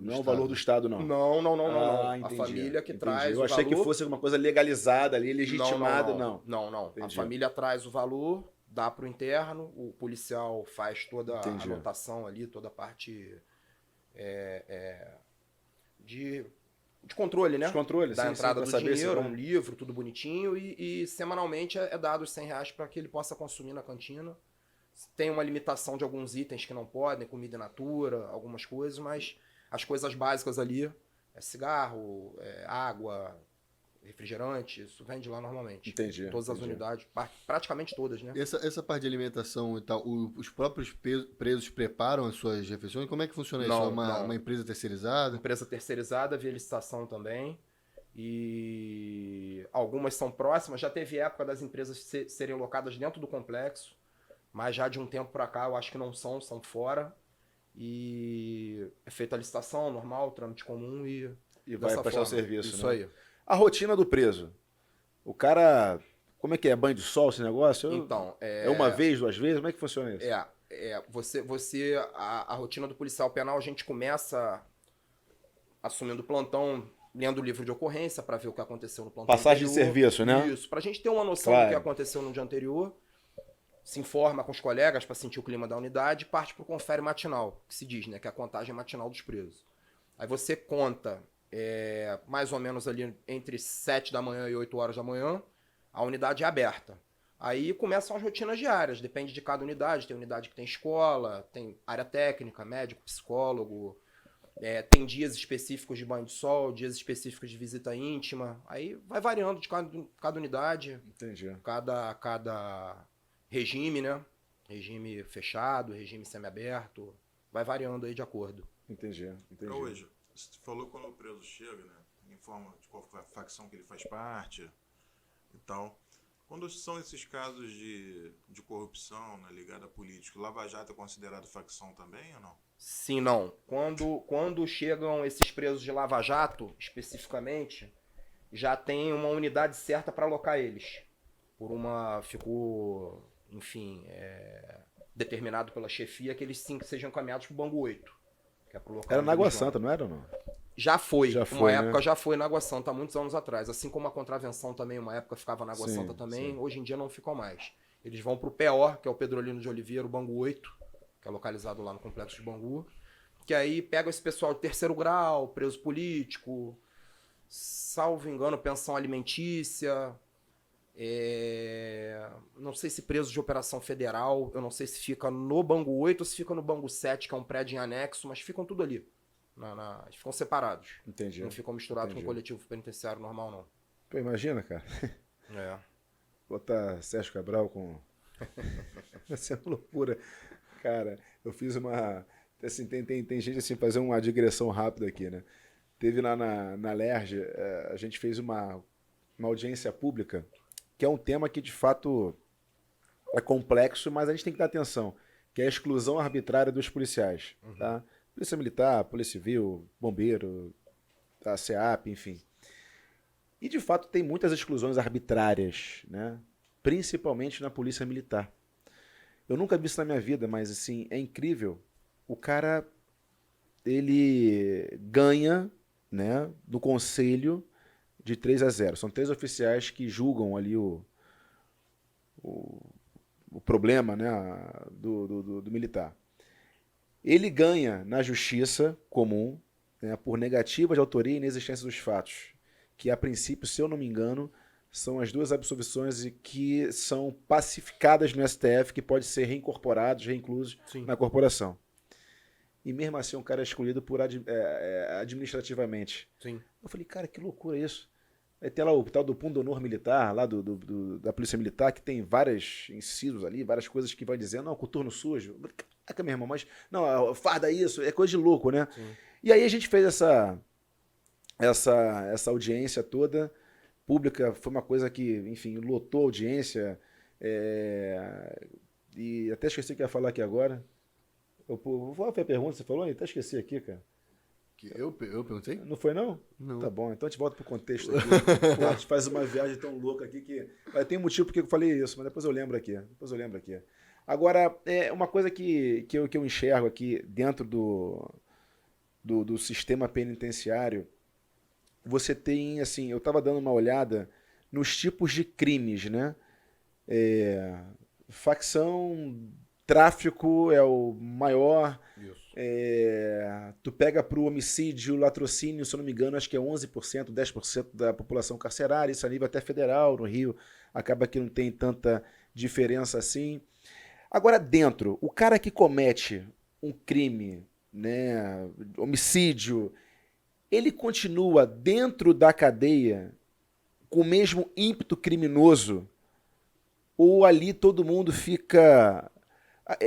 não é o valor do Estado, não. Não. A Entendi, família que entendi. traz Eu o achei valor... que fosse alguma coisa legalizada ali, legitimada, não. Não. A Entendi. família traz o valor, dá para o interno, o policial faz toda a anotação ali, toda a parte de controle, né? De controle, da sim, entrada sim, do saber dinheiro, se um livro, tudo bonitinho, e semanalmente é dado os R$100 para que ele possa consumir na cantina. Tem uma limitação de alguns itens que não podem, comida in natura, algumas coisas, mas as coisas básicas ali cigarro, água, refrigerante, isso vende lá normalmente. Entendi. Todas as unidades, praticamente todas, né? Essa parte de alimentação e tal, os próprios presos preparam as suas refeições? Como é que funciona isso? É uma empresa terceirizada? Empresa terceirizada, via licitação também. E algumas são próximas. Já teve época das empresas serem locadas dentro do complexo. Mas já de um tempo pra cá, eu acho que não são fora. E é feita a licitação normal, trâmite comum e vai dessa prestar o forma. serviço, Isso né? aí. A rotina do preso. O cara... Como é que é? Banho de sol esse negócio? Então, É uma vez, 2 vezes? Como é que funciona isso? A rotina do policial penal, a gente começa assumindo plantão, lendo o livro de ocorrência para ver o que aconteceu no plantão Passagem de anterior. serviço, né? Isso, pra gente ter uma noção Claro. do que aconteceu no dia anterior, se informa com os colegas para sentir o clima da unidade e parte pro confere matinal, que se diz, né, que é a contagem matinal dos presos. Aí você conta mais ou menos ali entre 7 da manhã e 8 horas da manhã, a unidade é aberta. Aí começam as rotinas diárias, depende de cada unidade. Tem unidade que tem escola, tem área técnica, médico, psicólogo, tem dias específicos de banho de sol, dias específicos de visita íntima. Aí vai variando de cada unidade. Entendi. Cada regime, né? Regime fechado, regime semiaberto. Vai variando aí de acordo. Entendi. Pra hoje, você falou quando o preso chega, né? Informa de qual facção que ele faz parte e tal. Quando são esses casos de corrupção, né, ligada a político, Lava Jato é considerado facção também ou não? Sim, não. Quando chegam esses presos de Lava Jato, especificamente, já tem uma unidade certa para alocar eles. Ficou, enfim, determinado pela chefia que eles sim sejam encaminhados para o Bangu 8. Que é pro local Era onde na Água eles vão. Santa, não era ou não? Já foi. Já Uma foi, né? época já foi na Água Santa, há muitos anos atrás. Assim como a contravenção também, uma época ficava na Água Sim, Santa também, sim. hoje em dia não ficam mais. Eles vão pro PO, que é o Pedrolino de Oliveira, o Bangu 8, que é localizado lá no Complexo de Bangu. Que aí pega esse pessoal de 3º grau, preso político, salvo engano, pensão alimentícia. Não sei se preso de operação federal, eu não sei se fica no Bangu 8 ou se fica no Bangu 7, que é um prédio em anexo, mas ficam tudo ali. Ficam separados. Entendi. Não ficam misturados Entendi. com o coletivo penitenciário normal, não. Pô, imagina, cara. Botar Sérgio Cabral com... Vai ser uma loucura. Cara, eu fiz uma... Assim, tem gente assim, fazer uma digressão rápida aqui, né? Teve lá na LERJ, a gente fez uma audiência pública, que é um tema que, de fato, é complexo, mas a gente tem que dar atenção, que é a exclusão arbitrária dos policiais, tá? Polícia Militar, Polícia Civil, Bombeiro, a SEAP, enfim. E, de fato, tem muitas exclusões arbitrárias, né? Principalmente na Polícia Militar. Eu nunca vi isso na minha vida, mas, assim, é incrível. O cara, ele ganha, né, do conselho de 3-0. São 3 oficiais que julgam ali o problema, né, do militar. Ele ganha na justiça comum, né, por negativa de autoria e inexistência dos fatos, que a princípio, se eu não me engano, são as 2 absolvições e que são pacificadas no STF, que pode ser reincorporados, reinclusos na corporação. E mesmo assim um cara é excluído por administrativamente. Sim. Eu falei, cara, que loucura isso. Aí tem lá o tal do pundonor militar, lá da Polícia Militar, que tem vários incisos ali, várias coisas que vai dizendo, não, coturno sujo. Caraca, meu irmão, mas não, farda isso, é coisa de louco, né? Sim. E aí a gente fez essa audiência toda pública, foi uma coisa que, enfim, lotou a audiência, e até esqueci o que eu ia falar aqui agora. Qual foi a pergunta que você falou? Eu até esqueci aqui, cara. Eu perguntei? Não foi, não? Não. Tá bom, então a gente volta pro contexto aqui. A gente faz uma viagem tão louca aqui que... Tem um motivo porque eu falei isso, mas depois eu lembro aqui. Agora, uma coisa que eu enxergo aqui dentro do sistema penitenciário, você tem, assim, eu estava dando uma olhada nos tipos de crimes, né? Facção... Tráfico é o maior. Isso. Tu pega pro homicídio, latrocínio, se eu não me engano, acho que é 11%, 10% da população carcerária, isso a nível até federal, no Rio, acaba que não tem tanta diferença assim. Agora, dentro, o cara que comete um crime, né, homicídio, ele continua dentro da cadeia com o mesmo ímpeto criminoso, ou ali todo mundo fica...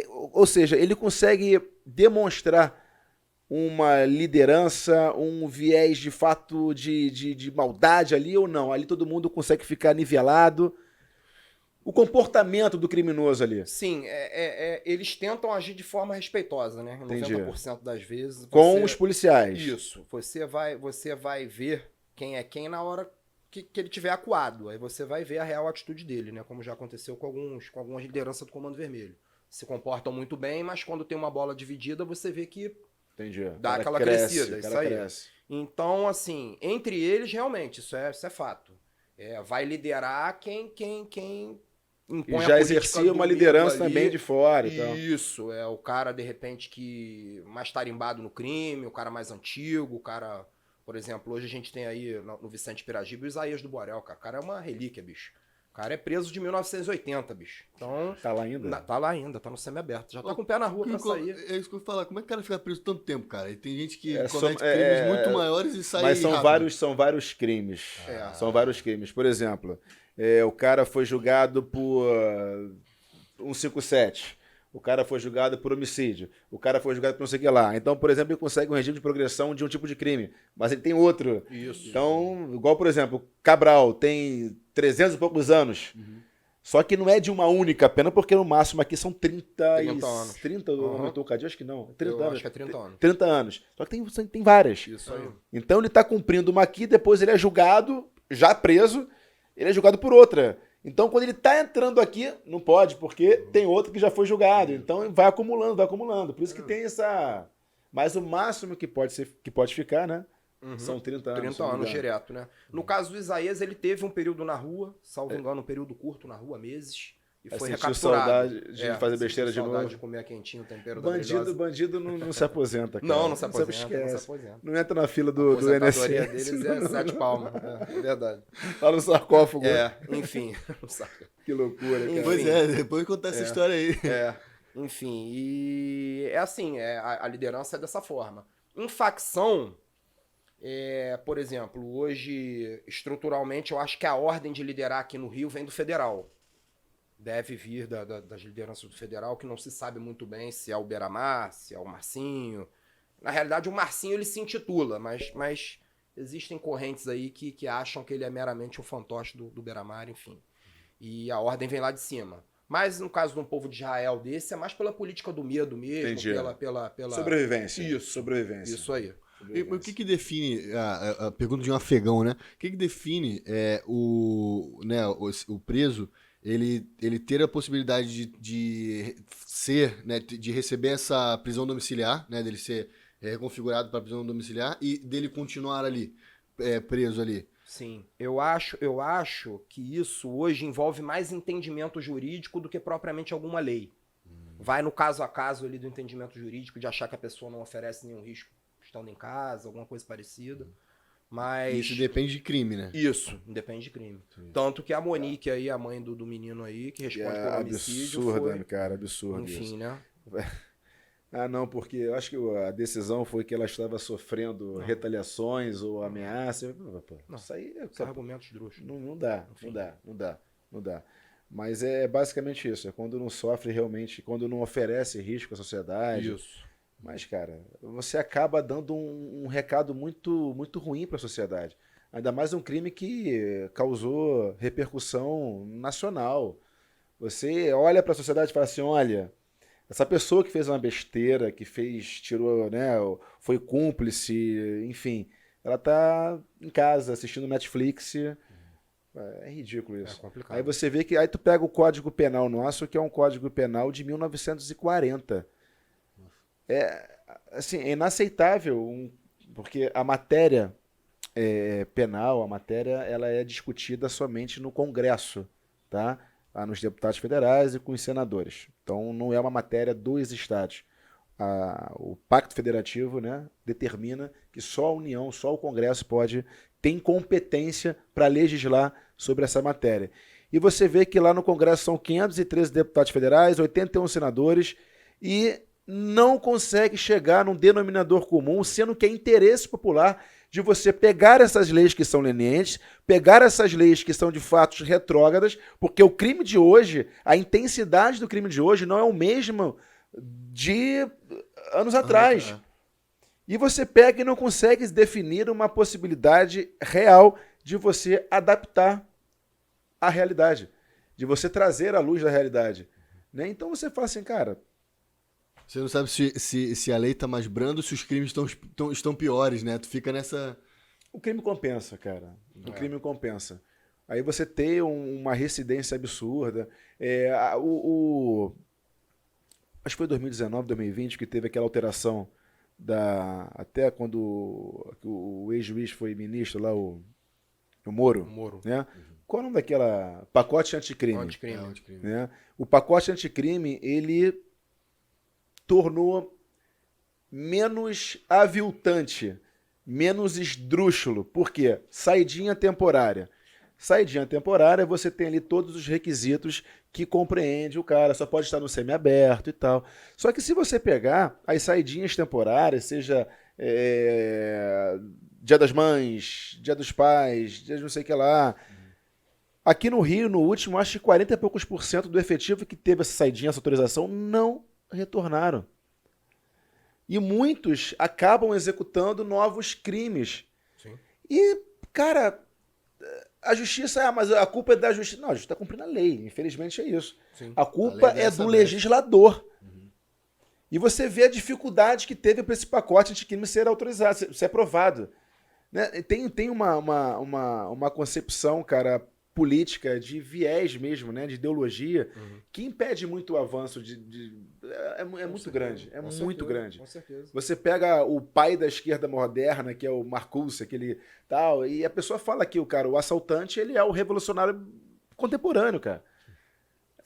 Ou seja, ele consegue demonstrar uma liderança, um viés de fato de maldade ali ou não? Ali todo mundo consegue ficar nivelado. o comportamento do criminoso ali. Sim, eles tentam agir de forma respeitosa, né? Entendi. 90% das vezes. Com os policiais. Isso. Você vai ver quem é quem na hora que ele tiver acuado. Aí você vai ver a real atitude dele, né? Como já aconteceu com algumas lideranças do Comando Vermelho. Se comportam muito bem, mas quando tem uma bola dividida, você vê que Entendi. dá aquela crescida. Isso aí. Então, assim, entre eles, realmente, isso é fato. Vai liderar quem impõe e já a política exercia uma do liderança medo ali. também de fora e tal. Isso, é o cara, de repente, que mais tarimbado no crime, o cara mais antigo, o cara... Por exemplo, hoje a gente tem aí no Vicente Piragibe o Isaías do Borel, cara. O cara é uma relíquia, bicho. O cara é preso de 1980, bicho. Então... Tá lá ainda? Tá lá ainda, tá no semiaberto. Já tá com o pé na rua pra sair. É isso que eu ia falar. Como é que o cara fica preso tanto tempo, cara? E tem gente que só- comete crimes muito maiores e sai Mas são rápido. vários crimes. É. São vários crimes. Por exemplo, o cara foi julgado por 157. O cara foi julgado por homicídio. O cara foi julgado por não sei o que lá. Então, por exemplo, ele consegue um regime de progressão de um tipo de crime. Mas ele tem outro. Isso. Então, igual, por exemplo, Cabral tem 300 e poucos anos. Só que não é de uma única pena, porque no máximo aqui são 30 anos. 30 aumentou o cadinho? Acho que não. 30 Eu anos. acho que é 30 anos. 30 anos. Só que tem várias. Isso aí. Então ele está cumprindo uma aqui, depois ele é julgado, já preso, ele é julgado por outra. Então quando ele está entrando aqui, não pode, porque tem outro que já foi julgado. Então vai acumulando, vai acumulando. Por isso que tem essa... Mas o máximo que pode ficar, né? São 30 anos. 30 anos direto, né? No caso do Isaías, ele teve um período na rua, salvo engano, um período curto na rua, meses, e foi sentiu recapturado. saudade de fazer besteira de saudade novo. de comer quentinho, tempero da brilhosa. Bandido não se aposenta, cara. Não se aposenta, esquece. não se aposenta. Não entra na fila A do aposentadoria INSS. deles é 7 palmas. É verdade. Lá no sarcófago. Enfim. Saca. Que loucura, cara. Pois é, depois contar essa história aí. Enfim, e é assim, a liderança é dessa forma. Em facção, por exemplo, hoje, estruturalmente, eu acho que a ordem de liderar aqui no Rio vem do federal. Deve vir das lideranças do federal, que não se sabe muito bem se é o Beiramar, se é o Marcinho. Na realidade, o Marcinho ele se intitula, mas existem correntes aí que acham que ele é meramente um fantoche do Beiramar, enfim. E a ordem vem lá de cima. Mas no caso de um povo de Israel desse, é mais pela política do medo mesmo, Entendi. pela... Sobrevivência. Isso. Sobrevivência. Isso aí. E o que define, a pergunta de um afegão, né? O que define o preso, ele ter a possibilidade de ser, né, de receber essa prisão domiciliar, né, dele ser reconfigurado para prisão domiciliar e dele continuar ali, preso ali? Sim, eu acho que isso hoje envolve mais entendimento jurídico do que propriamente alguma lei. Vai no caso a caso ali do entendimento jurídico, de achar que a pessoa não oferece nenhum risco estando em casa, alguma coisa parecida. Mas... Isso depende de crime, né? Isso, depende de crime. Sim. Tanto que a Monique aí, a mãe do menino aí, que responde por homicídio, absurda, cara, absurdo. Enfim, isso. né? Não, porque eu acho que a decisão foi que ela estava sofrendo retaliações ou ameaças. Não, isso aí são argumentos drúxulos. Não dá. Mas é basicamente isso, é quando não sofre realmente, quando não oferece risco à sociedade. Isso. Mas, cara, você acaba dando um recado muito, muito ruim para a sociedade. Ainda mais um crime que causou repercussão nacional. Você olha para a sociedade e fala assim, olha, essa pessoa que fez uma besteira, que tirou, né, foi cúmplice, enfim, ela tá em casa assistindo Netflix. É ridículo isso. É complicado. Aí você vê que aí tu pega o Código Penal nosso, que é um Código Penal de 1940. Assim, é inaceitável, porque a matéria penal, ela é discutida somente no Congresso, tá? Nos deputados federais e com os senadores. Então, não é uma matéria dos estados. O Pacto Federativo, né, determina que só a União, só o Congresso tem competência para legislar sobre essa matéria. E você vê que lá no Congresso são 513 deputados federais, 81 senadores, e não consegue chegar num denominador comum, sendo que é interesse popular de você pegar essas leis que são lenientes, pegar essas leis que são de fato retrógradas, porque o crime de hoje, a intensidade do crime de hoje não é o mesmo de anos atrás. E você pega e não consegue definir uma possibilidade real de você adaptar à realidade. de você trazer a luz da realidade. Né? Então você fala assim, cara... Você não sabe se a lei tá mais branda ou se os crimes estão piores, né? Tu fica nessa... O crime compensa, cara. O crime compensa. Aí você tem uma reincidência absurda. Acho que foi 2019, 2020 que teve aquela alteração até quando o ex-juiz foi ministro lá, o Moro. Né? Qual é o nome daquela? Pacote anticrime. Anticrime. Né? O pacote anticrime, ele tornou menos aviltante, menos esdrúxulo. Por quê? Saidinha temporária. Saidinha temporária, você tem ali todos os requisitos que compreende o cara, só pode estar no semiaberto e tal. Só que se você pegar as saidinhas temporárias, seja Dia das Mães, Dia dos Pais, dia de não sei o que lá... Aqui no Rio, no último, acho que 40 e poucos % do efetivo que teve essa saidinha, essa autorização, não retornaram. E muitos acabam executando novos crimes. Sim. E, cara, a justiça, mas a culpa é da justiça. Não, a justiça está cumprindo a lei, infelizmente é isso. Sim. A culpa é do legislador. E você vê a dificuldade que teve para esse pacote anticrime ser autorizado, ser aprovado. Né? Tem uma concepção, cara, política, de viés mesmo, né, de ideologia, que impede muito o avanço é muito grande, muito grande. Com certeza. Você pega o pai da esquerda moderna, que é o Marcuse, aquele tal, e a pessoa fala que o assaltante, ele é o revolucionário contemporâneo, cara.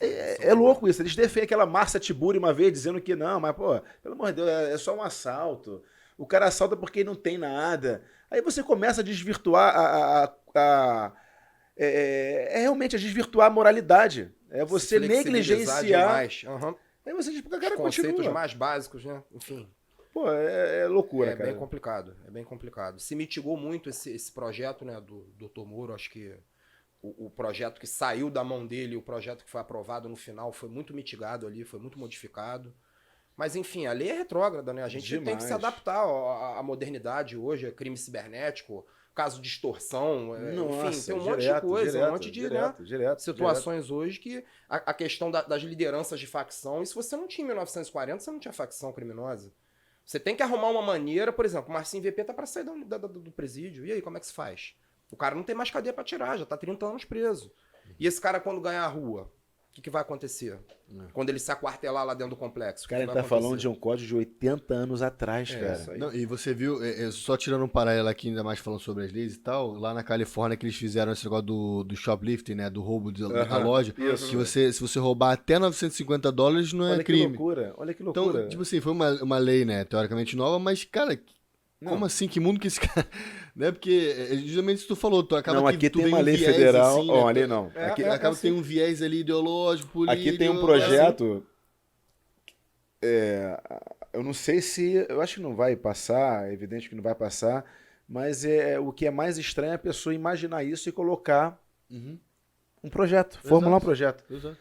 É louco isso. Eles defendem aquela Márcia Tiburi uma vez, dizendo que não, mas, pô, pelo amor de Deus, é só um assalto. O cara assalta porque não tem nada. Aí você começa a desvirtuar realmente a desvirtuar a moralidade. É você negligenciar. Aí você diz, porque o cara conceitos continua. mais básicos, né? Enfim. Pô, é loucura, cara. É bem complicado. Se mitigou muito esse projeto, né, do Dr. Moro. Acho que o projeto que saiu da mão dele, o projeto que foi aprovado no final, foi muito mitigado ali, foi muito modificado. Mas, enfim, a lei é retrógrada, né? A gente tem que se adaptar à modernidade hoje, crime cibernético, caso de extorsão, Nossa, enfim, tem um monte de coisa, um monte de situações hoje que a questão das lideranças de facção, e se você não tinha em 1940, você não tinha facção criminosa. Você tem que arrumar uma maneira, por exemplo, o Marcinho VP tá para sair do presídio, e aí, como é que se faz? O cara não tem mais cadeia para tirar, já tá 30 anos preso. E esse cara, quando ganhar a rua, o que vai acontecer? Quando ele se aquartelar lá dentro do complexo? O cara tá falando de um código de 80 anos atrás, cara. Não, e você viu, só tirando um paralelo aqui, ainda mais falando sobre as leis e tal, lá na Califórnia que eles fizeram esse negócio do shoplifting, né? Do roubo da loja. Isso. Que se você roubar até $950 não é crime. Olha que loucura. Então, tipo assim, foi uma lei, né? Teoricamente nova, mas, cara... Como assim? Que mundo que esse cara... Né? Porque, justamente isso que tu falou, tu acaba não, que aqui tu tem vem uma um lei viés, federal... assim, né? ali não. Aqui, acaba que tem um viés ali ideológico, político... Aqui tem um projeto... eu não sei se... Eu acho que não vai passar, é evidente que não vai passar, mas o que é mais estranho é a pessoa imaginar isso e colocar um projeto, formular um projeto. Exato.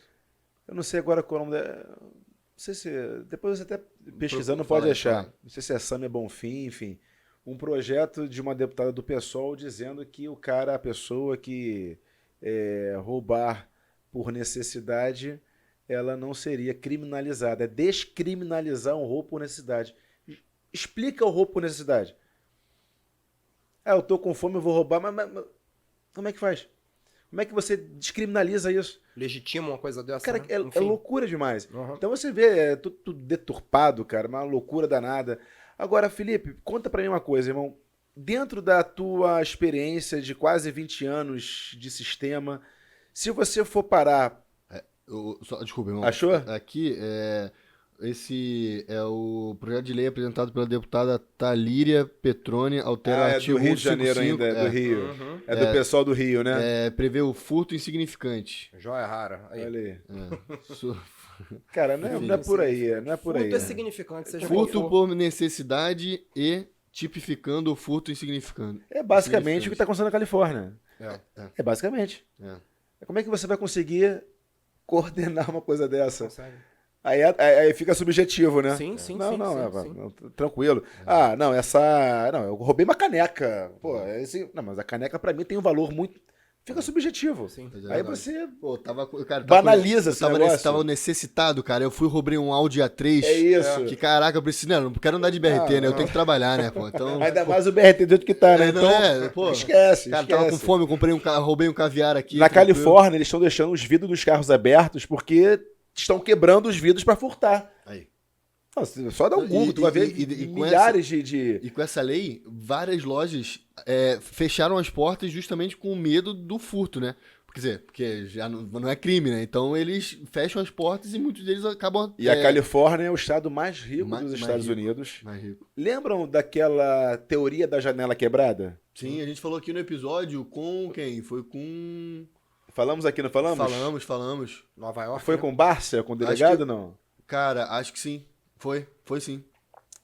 Eu não sei agora qual é o nome não sei se... Depois você até pesquisando pode achar. Não sei se é Sâmia Bonfim, enfim. Um projeto de uma deputada do PSOL dizendo que a pessoa que roubar por necessidade, ela não seria criminalizada. É descriminalizar um roubo por necessidade. Explica o roubo por necessidade. Eu tô com fome, eu vou roubar, mas como é que faz? Como é que você descriminaliza isso? Legitima uma coisa dessa, cara, né? é loucura demais. Então você vê, tudo deturpado, cara, uma loucura danada. Agora, Felipe, conta pra mim uma coisa, irmão. Dentro da tua experiência de quase 20 anos de sistema, se você for parar... Desculpa, irmão. Achou? Aqui, esse é o projeto de lei apresentado pela deputada Talíria Petroni, altera artigo do Rio de Janeiro 155, ainda, do Rio. É do pessoal do Rio, né? Prevê o furto insignificante. Joia rara. Aí. Olha aí. Cara, não é por aí, não é por aí. Furto é significante, seja furto por necessidade e tipificando o furto insignificante. É basicamente o que está acontecendo na Califórnia. É basicamente. Como é que você vai conseguir coordenar uma coisa dessa? Consegue. Aí fica subjetivo, né? Sim. Não, tranquilo. Não, eu roubei uma caneca. Pô, não, mas a caneca pra mim tem um valor muito... Fica subjetivo. Sim. Aí você Pô, cara, banaliza esse negócio. Tava necessitado, cara. Eu fui roubei um Audi A3. É isso. Que caraca, eu preciso. Não quero andar de BRT, né? Eu tenho que trabalhar, né, pô? Então. Ainda mais o BRT do jeito que tá, né? Então, pô. esquece. Cara, tava com fome, eu comprei roubei um caviar aqui. Na Califórnia, eles estão deixando os vidros dos carros abertos porque estão quebrando os vidros pra furtar. Aí. Nossa, só dá um Google, tu vai ver milhares de... E com essa lei, várias lojas fecharam as portas justamente com medo do furto, né? Quer dizer, porque já não é crime, né? Então eles fecham as portas e muitos deles acabam... E a Califórnia é o estado mais rico dos Estados Unidos. Mais rico. Lembram daquela teoria da janela quebrada? Sim, a gente falou aqui no episódio com quem? Foi com... Falamos aqui, não falamos? Falamos. Nova York. Foi né? com o Barça, com o delegado, não? Cara, acho que sim. Foi sim.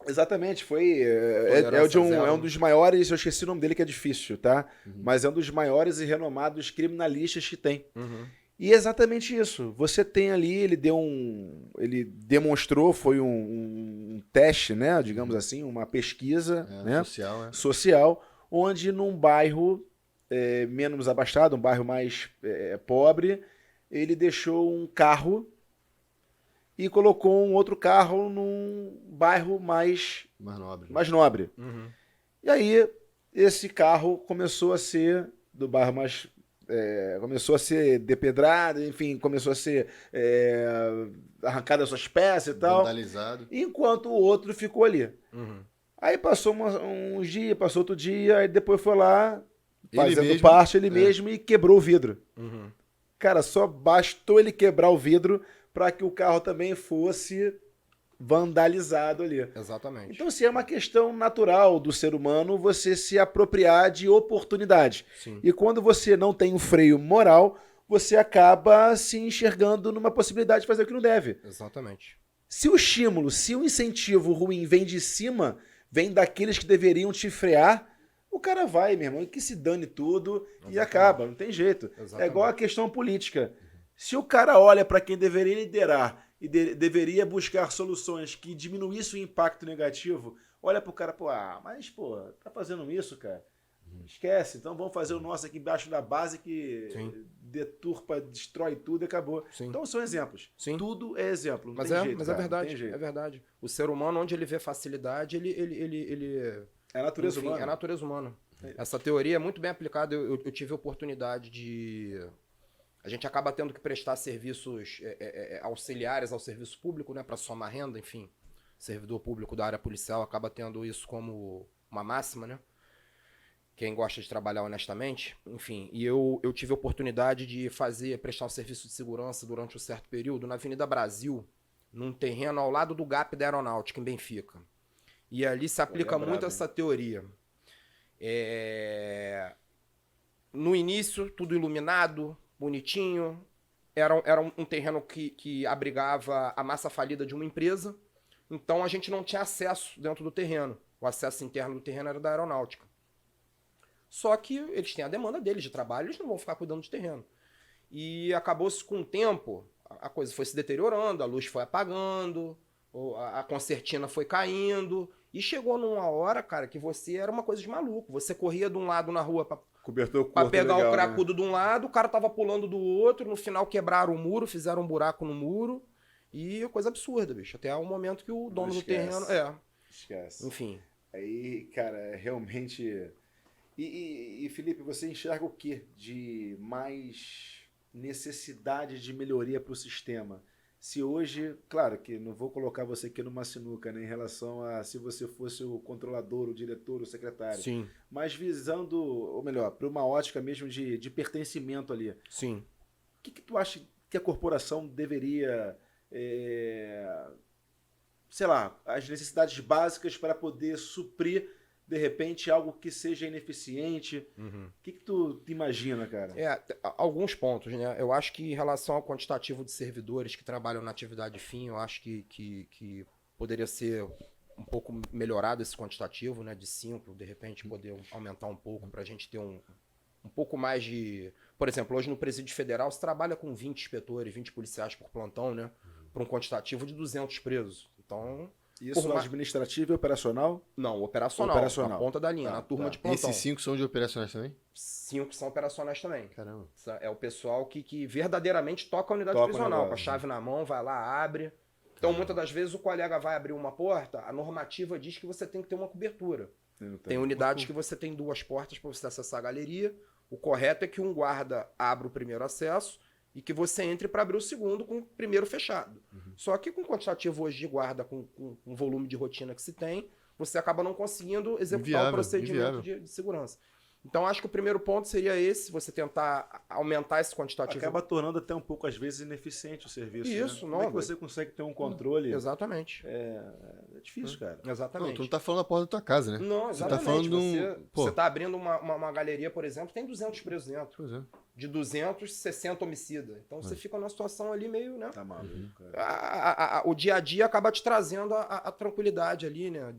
Exatamente, foi. Tolerância zero. É um dos maiores, eu esqueci o nome dele que é difícil, tá? Mas é um dos maiores e renomados criminalistas que tem. Uhum. E é exatamente isso. Você tem ali, ele demonstrou, foi um teste, né? Digamos assim, uma pesquisa, né? Social, onde num bairro menos abastado, um bairro mais pobre, ele deixou um carro e colocou um outro carro num bairro mais nobre. Uhum. E aí, esse carro começou a ser do bairro mais... começou a ser depedrado, enfim, começou a ser arrancado as suas peças e tal. Vandalizado. Enquanto o outro ficou ali. Uhum. Aí passou uns dias, passou outro dia, aí depois foi lá, Ele fazendo mesmo? parte ele mesmo e quebrou o vidro. Uhum. Cara, só bastou ele quebrar o vidro para que o carro também fosse vandalizado ali. Exatamente. Então, assim, é uma questão natural do ser humano você se apropriar de oportunidades. Sim. E quando você não tem um freio moral, você acaba se enxergando numa possibilidade de fazer o que não deve. Exatamente. Se o estímulo, se o incentivo ruim vem de cima, vem daqueles que deveriam te frear, o cara vai, meu irmão, que se dane tudo e acaba, não tem jeito. Exatamente. É igual a questão política. Se o cara olha para quem deveria liderar e deveria buscar soluções que diminuíssem o impacto negativo, olha pro cara, tá fazendo isso, cara? Esquece, então vamos fazer o nosso aqui embaixo da base que deturpa, destrói tudo e acabou. Sim. Então são exemplos. Sim. Tudo é exemplo, não Mas tem é, jeito, mas cara, é verdade, não tem jeito. é verdade. O ser humano, onde ele vê facilidade, ele É a natureza enfim, humana. é a natureza humana. Essa teoria é muito bem aplicada. Eu tive a oportunidade de... A gente acaba tendo que prestar serviços auxiliares ao serviço público, né, para somar renda, enfim. Servidor público da área policial acaba tendo isso como uma máxima, né? Quem gosta de trabalhar honestamente, enfim. E eu tive a oportunidade de prestar um serviço de segurança durante um certo período na Avenida Brasil, num terreno ao lado do GAP da Aeronáutica, em Benfica. E ali se aplica muito essa teoria. No início, tudo iluminado, bonitinho. Era um terreno que abrigava a massa falida de uma empresa. Então a gente não tinha acesso dentro do terreno. O acesso interno do terreno era da Aeronáutica. Só que eles têm a demanda deles de trabalho, eles não vão ficar cuidando de terreno. E acabou-se com o tempo, a coisa foi se deteriorando, a luz foi apagando, a concertina foi caindo. E chegou numa hora, cara, que você era uma coisa de maluco. Você corria de um lado na rua pra pegar o cracudo de um lado, o cara tava pulando do outro, no final quebraram o muro, fizeram um buraco no muro. E coisa absurda, bicho. Até o momento que o dono do terreno... Esquece. Enfim. Aí, cara, realmente... E Felipe, você enxerga o quê de mais necessidade de melhoria para o sistema? Se hoje, claro que não vou colocar você aqui numa sinuca, né, em relação a se você fosse o controlador, o diretor, o secretário. Sim. Mas visando, ou melhor, para uma ótica mesmo de pertencimento ali. Sim. O que tu acha que a corporação deveria... sei lá, as necessidades básicas para poder suprir, de repente, algo que seja ineficiente. O que tu te imagina, cara? Alguns pontos, né? Eu acho que em relação ao quantitativo de servidores que trabalham na atividade fim, eu acho que poderia ser um pouco melhorado esse quantitativo, né? De 5, de repente poder aumentar um pouco para a gente ter um pouco mais de... Por exemplo, hoje no Presídio Federal se trabalha com 20 inspetores, 20 policiais por plantão, né? Para um quantitativo de 200 presos. Então, Isso Por ma- administrativo e operacional? Não, operacional. Operacional. Na ponta da linha, Tá, na turma tá. de plantão. Esses 5 são de operacionais também? 5 são operacionais também. Caramba. É o pessoal que verdadeiramente toca a unidade Toca o prisional, com a negócio. chave na mão, vai lá, abre. Então, muitas das vezes, o colega vai abrir uma porta, a normativa diz que você tem que ter uma cobertura. Tem unidades que você tem 2 portas para você acessar a galeria. O correto é que um guarda abra o primeiro acesso e que você entre para abrir o segundo com o primeiro fechado. Só que com o quantitativo hoje de guarda, com o volume de rotina que se tem, você acaba não conseguindo executar Inviável, o procedimento inviável. de segurança. Então, acho que o primeiro ponto seria esse, você tentar aumentar esse quantitativo. Acaba tornando até um pouco, às vezes, ineficiente o serviço. Isso, né? não, Como é que vai- você consegue ter um controle? Exatamente. É difícil, cara. Não, Exatamente. tu não tá falando da porta da tua casa, né? Não, Você exatamente. tá falando de um... Você, Pô, você tá abrindo uma galeria, por exemplo, tem 200 presos dentro. pois é. De 200, 60 homicida. Então você fica numa situação ali meio, né? Tá maluco, cara. O dia a dia acaba te trazendo a tranquilidade ali, né?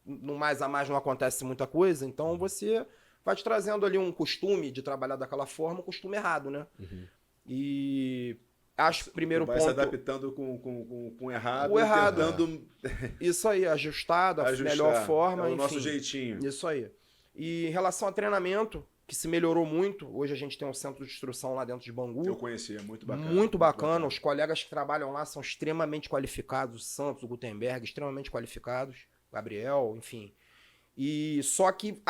No mais a mais não acontece muita coisa, então você vai te trazendo ali um costume de trabalhar daquela forma, um costume errado, né? E acho que o primeiro Vai ponto... se adaptando com o errado. O errado. Tentando Isso aí, ajustado, a ajustar. melhor forma, É o enfim. nosso jeitinho. Isso aí. E em relação a treinamento, que se melhorou muito, hoje a gente tem um centro de instrução lá dentro de Bangu. Eu conheci, é muito bacana. Muito bacana. Os colegas que trabalham lá são extremamente qualificados. O Santos, o Gutenberg, extremamente qualificados. O Gabriel, enfim. E só que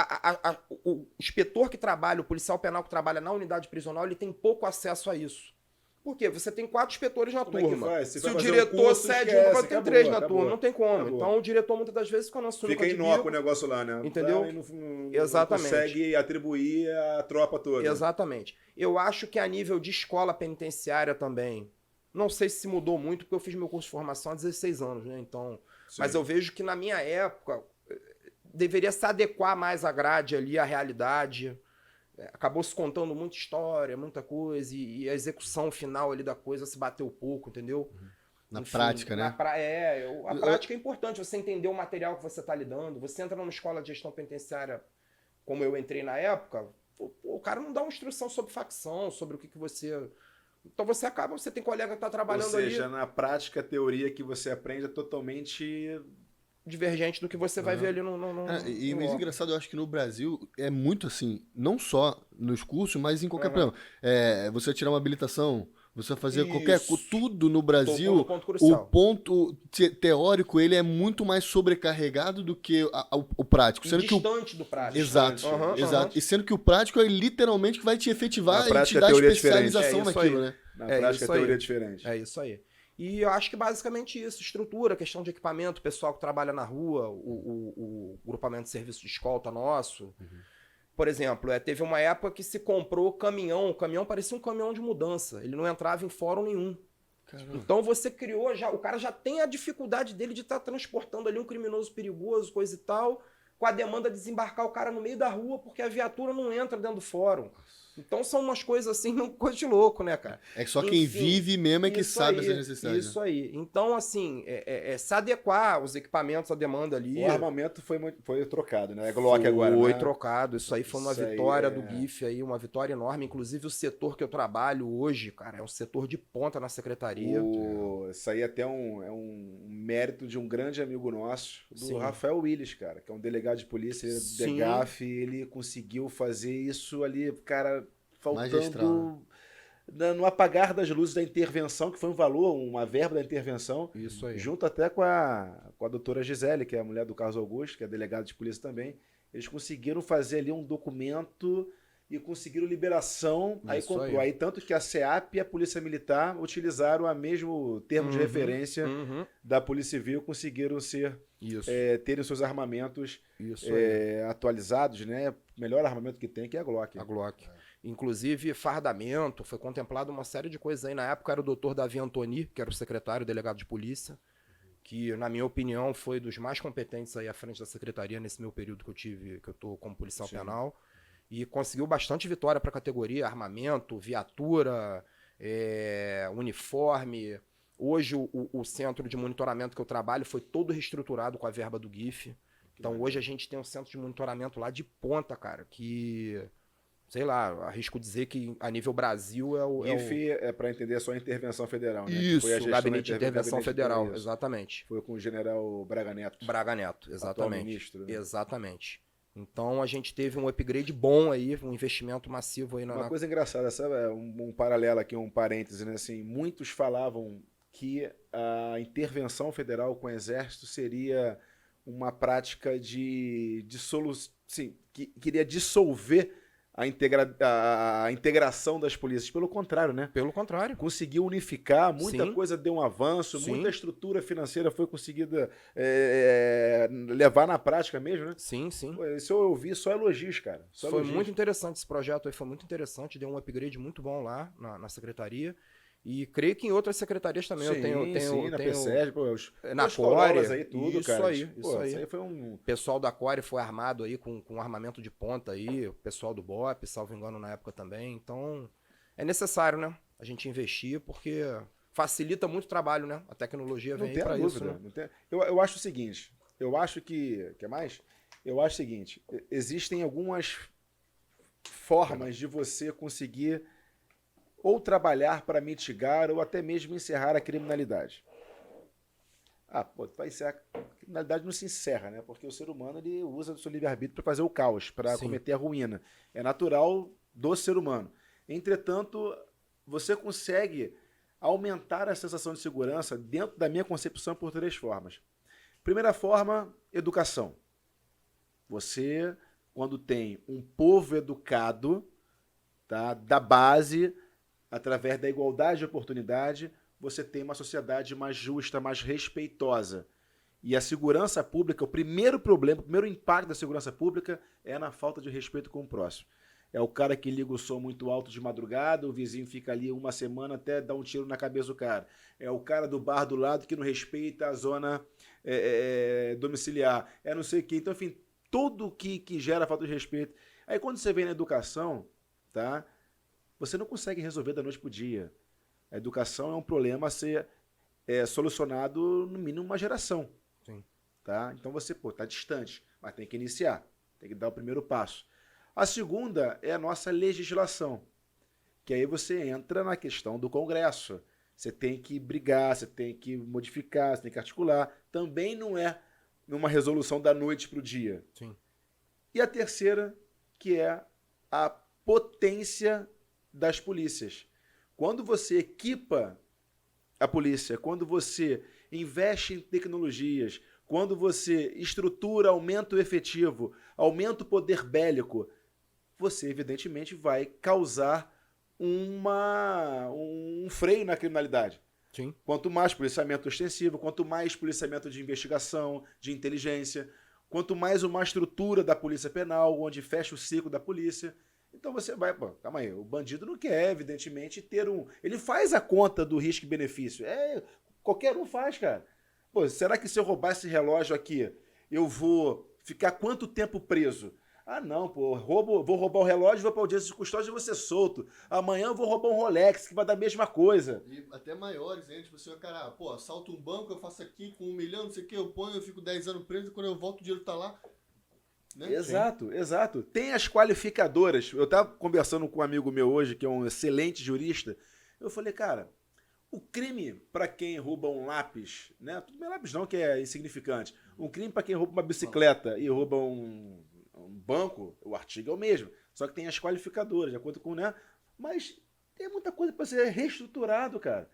o inspetor que trabalha, o policial penal que trabalha na unidade prisional, ele tem pouco acesso a isso. Por quê? Você tem 4 inspetores na Como é que turma. faz? Você Se vai o fazer um diretor curso, cede esquece, um, vai ter acabou, 3 na acabou. turma. Não tem como. Acabou. Então o diretor muitas das vezes fica na sua Fica inócuo o negócio lá, né? Entendeu? Aí não Exatamente. consegue atribuir a tropa toda. Exatamente. Eu acho que a nível de escola penitenciária também, não sei se mudou muito, porque eu fiz meu curso de formação há 16 anos, né? Então, mas eu vejo que na minha época deveria se adequar mais à grade ali, à realidade. Acabou se contando muita história, muita coisa, e a execução final ali da coisa se bateu pouco, entendeu? Na Enfim, prática, né? a prática é importante, você entender o material que você está lidando. Você entra numa escola de gestão penitenciária, como eu entrei na época, o cara não dá uma instrução sobre facção, sobre o que você... Então você tem colega que está Ou trabalhando seja, ali na prática, a teoria que você aprende é totalmente... divergente do que você vai ver ali no E no mais órgão. engraçado, eu acho que no Brasil é muito assim, não só nos cursos, mas em qualquer Uhum. programa. Você tirar uma habilitação, você fazer Isso. tudo no Tocou Brasil, no ponto o crucial. ponto teórico ele é muito mais sobrecarregado do que o prático. E Sendo que o distante do prático. Exato, Aham, exato. aham. E sendo que o prático é literalmente que vai te efetivar Na e prática, te a dar teoria é especialização diferente. É isso naquilo, aí. né? Na É prática, a isso aí. teoria é diferente. É isso aí. E eu acho que basicamente isso, estrutura, questão de equipamento, pessoal que trabalha na rua, o grupamento de serviço de escolta nosso. Por exemplo, teve uma época que se comprou caminhão, o caminhão parecia um caminhão de mudança, ele não entrava em fórum nenhum. Então você criou, o cara já tem a dificuldade dele de estar transportando ali um criminoso perigoso, coisa e tal, com a demanda de desembarcar o cara no meio da rua, porque a viatura não entra dentro do fórum. Então são umas coisas assim, coisa de louco, né, cara? É que só quem Enfim, vive mesmo é que isso sabe aí, essas necessidades. Isso aí. Então, assim, se adequar os equipamentos à demanda ali. O armamento foi trocado, né? É Glock agora, Foi né? trocado. Isso aí foi uma Isso aí vitória é- do GIF aí, uma vitória enorme. Inclusive, o setor que eu trabalho hoje, cara, é um setor de ponta na secretaria. Isso aí até é um mérito de um grande amigo nosso, do Sim. Rafael Willis, cara, que é um delegado de polícia, ele é Sim. DEGAF, ele conseguiu fazer isso ali, cara, Magistral, faltando no apagar das luzes da intervenção, que foi um valor, uma verba da intervenção, Isso aí. junto até com a doutora Gisele, que é a mulher do Carlos Augusto, que é delegada de polícia também. Eles conseguiram fazer ali um documento e conseguiram liberação. Aí Isso comprou. aí. Aí tanto que a SEAP e a Polícia Militar utilizaram o mesmo termo de Uhum, referência uhum. da Polícia Civil, conseguiram Isso. terem seus armamentos Isso aí. atualizados, né? O melhor armamento que tem, que é a Glock. A Glock. Inclusive, fardamento, foi contemplado uma série de coisas aí. Na época era o doutor Davi Antoni, que era o secretário, delegado de polícia, que, na minha opinião, foi dos mais competentes aí à frente da secretaria nesse meu período que eu tô como policial Sim. penal. E conseguiu bastante vitória para a categoria, armamento, viatura, uniforme. Hoje, o centro de monitoramento que eu trabalho foi todo reestruturado com a verba do GIF. Então, hoje a gente tem um centro de monitoramento lá de ponta, cara, que sei lá, arrisco dizer que a nível Brasil é o... GIF é para entender só a intervenção federal, né? Isso, Foi a gestão Gabinete de da Intervenção Gabinete Federal, isso. exatamente. Foi com o general Braga Neto. Braga Neto, Atual exatamente. ministro, né? Exatamente. Então a gente teve um upgrade bom aí, um investimento massivo aí Uma coisa engraçada, sabe? Um paralelo aqui, um parêntese, né? Assim, muitos falavam que a intervenção federal com o Exército seria uma prática de dissolução, sim, que queria dissolver a integração das polícias. Pelo contrário, né? Pelo contrário. Conseguiu unificar, muita Sim. coisa deu um avanço, Sim. muita estrutura financeira foi conseguida levar na prática mesmo, né? Sim, sim. Pô, isso eu ouvi só elogios, cara. Só Foi elogios. muito interessante esse projeto aí, foi muito interessante, deu um upgrade muito bom lá na secretaria. E creio que em outras secretarias também. Sim, eu tenho na PSEG, pô, na os Corolas Core, aí, tudo, isso cara. aí, Pô, isso aí. Isso aí foi um... O pessoal da Core foi armado aí com armamento de ponta aí, o pessoal do BOP, salvo engano, na época também. Então, é necessário, né? A gente investir, porque facilita muito o trabalho, né? A tecnologia Não vem tem aí pra dúvida. isso, né? Não tem... eu acho o seguinte, eu acho que... Quer mais? Eu acho o seguinte, existem algumas formas de você conseguir ou trabalhar para mitigar ou até mesmo encerrar a criminalidade. Ah, pô, vai encerrar. A criminalidade não se encerra, né? Porque o ser humano ele usa do seu livre-arbítrio para fazer o caos, para Sim. cometer a ruína. É natural do ser humano. Entretanto, você consegue aumentar a sensação de segurança dentro da minha concepção por 3 formas. Primeira forma, educação. Você, quando tem um povo educado, tá, da base, através da igualdade de oportunidade, você tem uma sociedade mais justa, mais respeitosa. E a segurança pública, o primeiro problema, o primeiro impacto da segurança pública é na falta de respeito com o próximo. É o cara que liga o som muito alto de madrugada, o vizinho fica ali uma semana até dar um tiro na cabeça do cara. É o cara do bar do lado que não respeita a zona domiciliar. É não sei o quê. Então, enfim, tudo que gera falta de respeito. Aí quando você vem na educação, tá? Você não consegue resolver da noite pro dia. A educação é um problema a ser solucionado no mínimo uma geração. Sim. Tá? Então você, tá distante, mas tem que iniciar, tem que dar o primeiro passo. A segunda é a nossa legislação, que aí você entra na questão do Congresso. Você tem que brigar, você tem que modificar, você tem que articular. Também não é numa resolução da noite pro dia. Sim. E a terceira, que é a potência das polícias. Quando você equipa a polícia, quando você investe em tecnologias, quando você estrutura, aumenta o efetivo, aumenta o poder bélico, você evidentemente vai causar um freio na criminalidade. Sim. Quanto mais policiamento ostensivo, quanto mais policiamento de investigação, de inteligência, quanto mais uma estrutura da polícia penal, onde fecha o ciclo da polícia. Então você vai, calma aí, o bandido não quer, evidentemente, ter um... Ele faz a conta do risco e benefício. Qualquer um faz, cara. Pô, será que se eu roubar esse relógio aqui, eu vou ficar quanto tempo preso? Ah, não, pô, vou roubar o relógio, vou para audiência de custódia e vou ser solto. Amanhã eu vou roubar um Rolex, que vai dar a mesma coisa. E até maiores, hein? Tipo assim, cara, pô, assalto um banco, eu faço aqui com 1 milhão, não sei o que, eu ponho, eu fico 10 anos preso, e quando eu volto o dinheiro tá lá. Né? Exato, exato. Tem as qualificadoras. Eu tava conversando com um amigo meu hoje, que é um excelente jurista. Eu falei, cara, o crime para quem rouba um lápis, né? Tudo bem lápis não, que é insignificante. Um crime para quem rouba uma bicicleta e rouba um banco, o artigo é o mesmo. Só que tem as qualificadoras, de acordo com, né? Mas tem muita coisa para ser reestruturado, cara.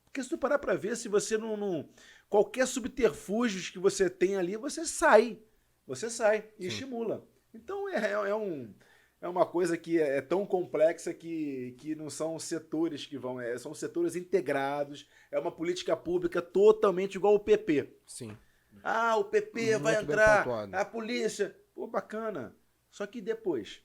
Porque se tu parar para ver, se você não qualquer subterfúgio que você tem ali, você sai. Você sai e estimula. Então é uma coisa que é tão complexa que não são setores que vão... são setores integrados. É uma política pública totalmente igual ao PP. Sim. Ah, o PP Muito vai bem entrar, pontuado. a polícia... Pô, bacana. Só que depois,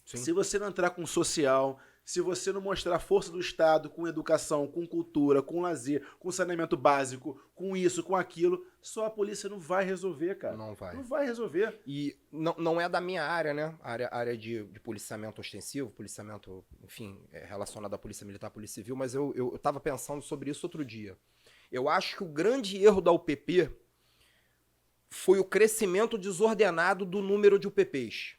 Sim. se você não entrar com social, se você não mostrar a força do Estado com educação, com cultura, com lazer, com saneamento básico, com isso, com aquilo, só a polícia não vai resolver, cara. Não vai. Não vai resolver. E não é da minha área, né? Área de policiamento ostensivo, policiamento, enfim, relacionado à polícia militar, polícia civil, mas eu tava pensando sobre isso outro dia. Eu acho que o grande erro da UPP foi o crescimento desordenado do número de UPPs.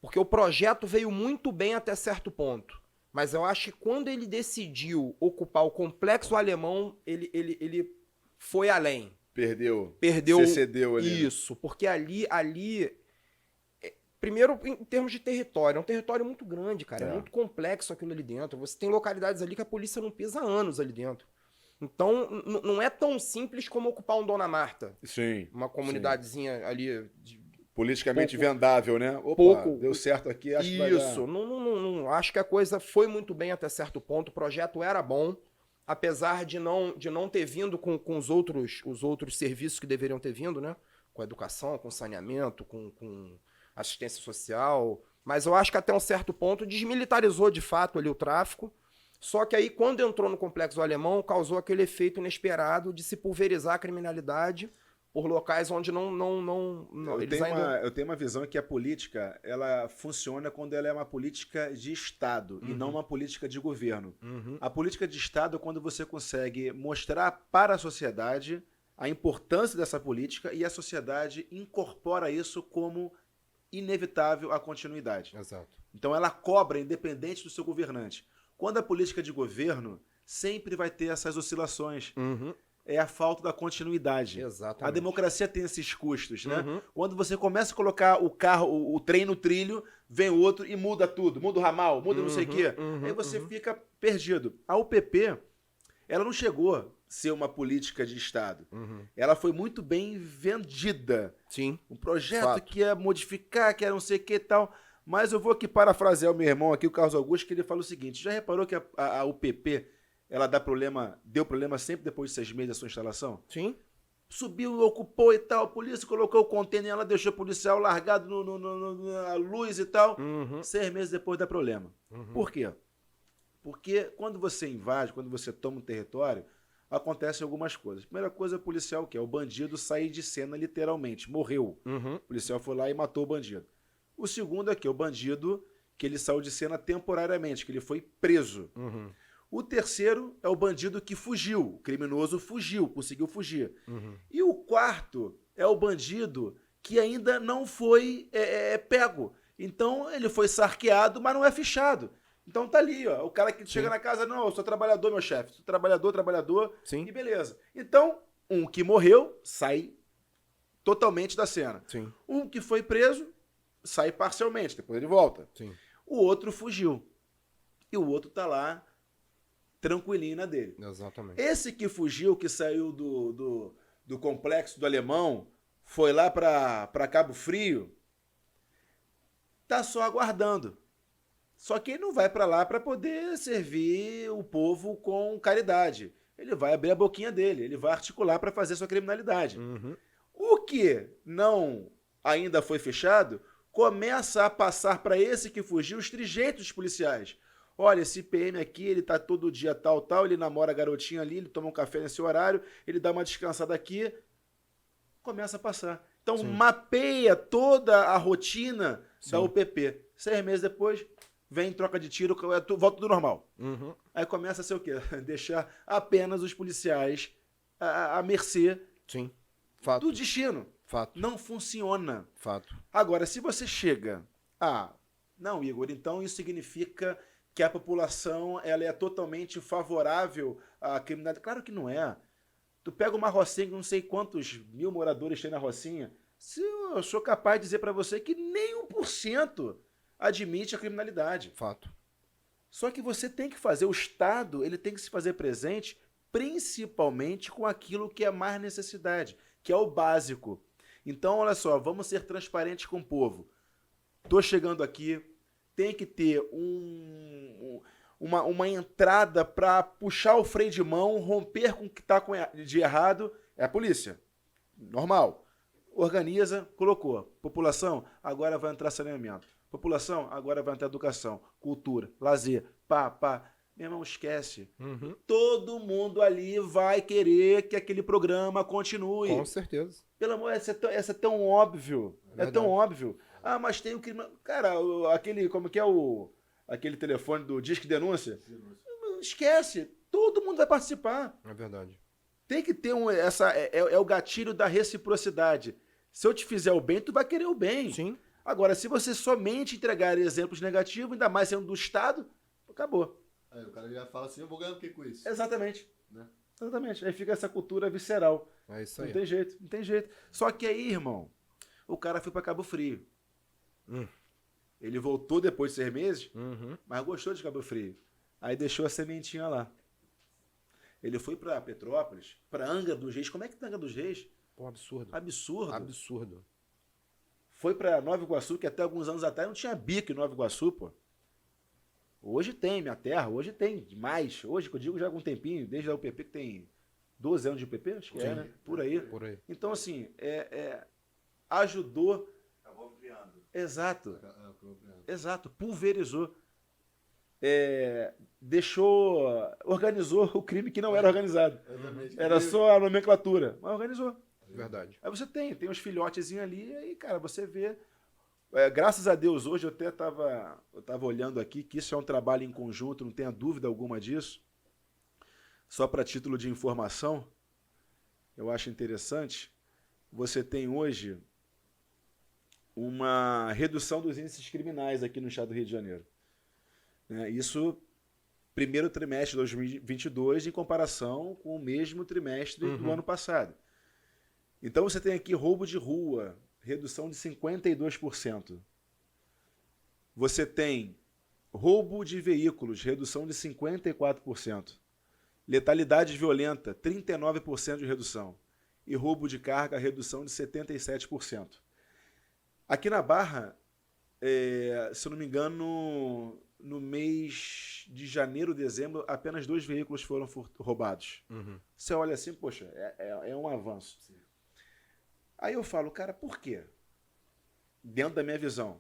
Porque o projeto veio muito bem até certo ponto. Mas eu acho que quando ele decidiu ocupar o Complexo Alemão, ele foi além. Perdeu. Perdeu. Você cedeu ali. Isso, porque ali primeiro, em termos de território, é um território muito grande, cara. É muito complexo aquilo ali dentro. Você tem localidades ali que a polícia não pisa há anos ali dentro. Então, não é tão simples como ocupar um Dona Marta. Sim. Uma comunidadezinha ali. Politicamente vendável, né? Opa, pouco. deu certo aqui, acho que vai dar. Isso. Não, acho que a coisa foi muito bem até certo ponto. O projeto era bom. Apesar de não ter vindo com os outros serviços que deveriam ter vindo, né? Com educação, com saneamento, com assistência social. Mas eu acho que até um certo ponto desmilitarizou de fato ali o tráfico. Só que aí, quando entrou no Complexo Alemão, causou aquele efeito inesperado de se pulverizar a criminalidade por locais onde Eu tenho uma visão que a política, ela funciona quando ela é uma política de Estado e não uma política de governo. A política de Estado é quando você consegue mostrar para a sociedade a importância dessa política e a sociedade incorpora isso como inevitável à continuidade. Exato. Então ela cobra independente do seu governante. Quando a política de governo sempre vai ter essas oscilações. É a falta da continuidade. Exatamente. A democracia tem esses custos, né? Quando você começa a colocar o trem no trilho, vem outro e muda tudo. Muda o ramal, muda não sei o quê. Aí você fica perdido. A UPP, ela não chegou a ser uma política de Estado. Ela foi muito bem vendida. Sim. Um projeto Fato. que ia modificar, que era não sei o que e tal. Mas eu vou aqui parafrasear o meu irmão aqui, o Carlos Augusto, que ele fala o seguinte: já reparou que a UPP ela deu problema sempre depois de 6 meses da sua instalação? Sim. Subiu, ocupou e tal, a polícia colocou o container, ela deixou o policial largado na luz e tal. 6 meses depois dá problema. Por quê? Porque quando você invade, quando você toma um território, acontecem algumas coisas. Primeira coisa, o policial, que é o bandido, sair de cena literalmente, morreu. O policial foi lá e matou o bandido. O segundo é que o bandido, que ele saiu de cena temporariamente, que ele foi preso. O terceiro é o bandido que fugiu, o criminoso fugiu, conseguiu fugir. E o quarto é o bandido que ainda não foi pego. Então ele foi sarqueado, mas não é fichado. Então tá ali, ó, o cara que chega na casa, não, eu sou trabalhador, meu chefe, sou trabalhador, Sim. e beleza. Então, um que morreu sai totalmente da cena. Sim. Um que foi preso sai parcialmente, depois ele volta. Sim. O outro fugiu. E o outro tá lá tranquilinho na dele. Exatamente. Esse que fugiu, que saiu do complexo do Alemão, foi lá para Cabo Frio, tá só aguardando. Só que ele não vai para lá para poder servir o povo com caridade. Ele vai abrir a boquinha dele, ele vai articular para fazer sua criminalidade. O que não ainda foi fechado, começa a passar para esse que fugiu os trejeitos policiais. Olha, esse PM aqui, ele tá todo dia tal, ele namora a garotinha ali, ele toma um café nesse horário, ele dá uma descansada aqui, começa a passar. Então, mapeia toda a rotina da UPP. 6 meses depois, vem troca de tiro, volta tudo normal. Aí começa a ser o quê? Deixar apenas os policiais à mercê Sim. Fato. do destino. Fato. Não funciona. Fato. Agora, se você chega não, Igor, então isso significa que a população ela é totalmente favorável à criminalidade. Claro que não é. Tu pega uma Rocinha, não sei quantos mil moradores tem na Rocinha, eu sou capaz de dizer para você que nem 1% admite a criminalidade. Fato. Só que você tem que fazer, o Estado ele tem que se fazer presente principalmente com aquilo que é mais necessidade, que é o básico. Então, olha só, vamos ser transparentes com o povo. Tô chegando aqui, tem que ter uma entrada para puxar o freio de mão, romper com o que está de errado, é a polícia. Normal. Organiza, colocou. População, agora vai entrar saneamento. População, agora vai entrar educação, cultura, lazer, Meu irmão, esquece. Todo mundo ali vai querer que aquele programa continue. Com certeza. Pelo amor, essa é tão óbvio. É tão óbvio. Mas tem o crime. Cara, aquele. Como que é aquele telefone do Disque Denúncia? Esquece. Todo mundo vai participar. É verdade. Tem que ter é o gatilho da reciprocidade. Se eu te fizer o bem, tu vai querer o bem. Sim. Agora, se você somente entregar exemplos negativos, ainda mais sendo do Estado, acabou. Aí o cara já fala assim, eu vou ganhar o que com isso? Exatamente. Né? Exatamente. Aí fica essa cultura visceral. É isso Não aí. tem jeito, não tem jeito. Só que aí, irmão, o cara foi pra Cabo Frio. Ele voltou depois de 6 meses, Uhum. mas gostou de Cabo Frio. Aí deixou a sementinha lá. Ele foi pra Petrópolis, pra Angra dos Reis. Como é que tá Angra dos Reis? Pô, absurdo. Absurdo. Absurdo. Foi pra Nova Iguaçu, que até alguns anos atrás não tinha bico em Nova Iguaçu, pô. Hoje tem, minha terra, hoje tem demais. Hoje, que eu digo já há algum tempinho, desde a UPP, que tem 12 anos de UPP, acho que é, né? Por aí. Por aí. Então, assim, ajudou. Acabou ampliando. Exato. É, Exato, pulverizou. Organizou o crime que não era organizado. Era só a nomenclatura, mas organizou. Verdade. Aí você tem os filhotezinhos ali, e aí, cara, você vê. Graças a Deus, hoje eu até tava olhando aqui que isso é um trabalho em conjunto, não tenha dúvida alguma disso. Só para título de informação, eu acho interessante, você tem hoje uma redução dos índices criminais aqui no estado do Rio de Janeiro. Isso, primeiro trimestre de 2022, em comparação com o mesmo trimestre do ano passado. Então você tem aqui roubo de rua, redução de 52%. Você tem roubo de veículos, redução de 54%. Letalidade violenta, 39% de redução. E roubo de carga, redução de 77%. Aqui na Barra, se eu não me engano, no mês de janeiro, dezembro, apenas 2 veículos foram roubados. Você olha assim, poxa, é um avanço. Sim. Aí eu falo, cara, por quê? Dentro da minha visão,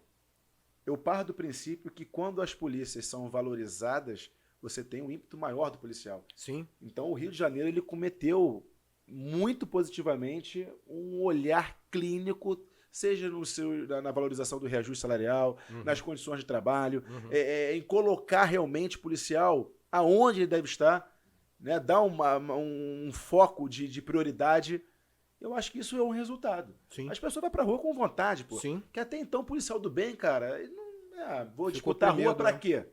eu paro do princípio que quando as polícias são valorizadas, você tem um ímpeto maior do policial. Sim. Então o Rio de Janeiro ele cometeu muito positivamente um olhar clínico, seja na valorização do reajuste salarial, nas condições de trabalho, em colocar realmente o policial aonde ele deve estar, né, dar um foco de prioridade. Eu acho que isso é um resultado. Sim. As pessoas vão pra rua com vontade, pô. Sim. Que até então, policial do bem, cara, vou Ficou disputar a rua medo, pra né? quê?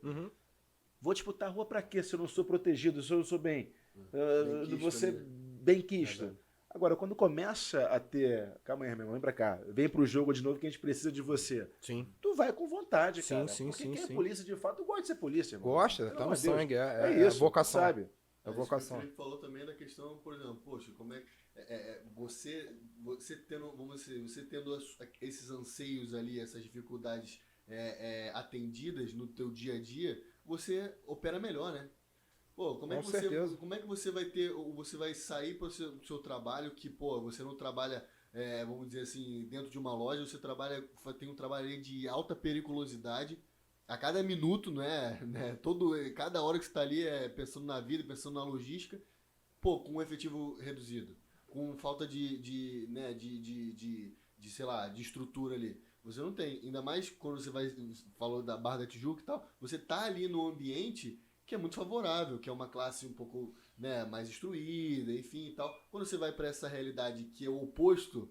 Vou disputar a rua pra quê se eu não sou protegido, se eu não sou bem? Vou ser benquista. Agora, quando começa a ter... Calma aí, meu irmão, vem pra cá. Vem pro jogo de novo que a gente precisa de você. Sim. Tu vai com vontade, Sim, cara. sim, Porque sim, quem sim. é polícia de fato, gosta de ser polícia, irmão. Gosta, Pelo tá amor no de Deus. sangue. É isso, a vocação. sabe? É a vocação. O Felipe falou também da questão, por exemplo, poxa, como é que você tendo, vamos dizer, você tendo esses anseios ali, essas dificuldades atendidas no teu dia a dia, você opera melhor, né? Pô, como é que você vai ter, você vai sair para o seu trabalho que, pô, você não trabalha, vamos dizer assim, dentro de uma loja, você tem um trabalho ali de alta periculosidade. A cada minuto, né, cada hora que você está ali pensando na vida, pensando na logística, pô, com um efetivo reduzido, com falta de sei lá, de estrutura ali. Você não tem, ainda mais quando você falou da Barra da Tijuca e tal, você tá ali num ambiente que é muito favorável, que é uma classe um pouco, né, mais instruída, enfim e tal. Quando você vai para essa realidade que é o oposto,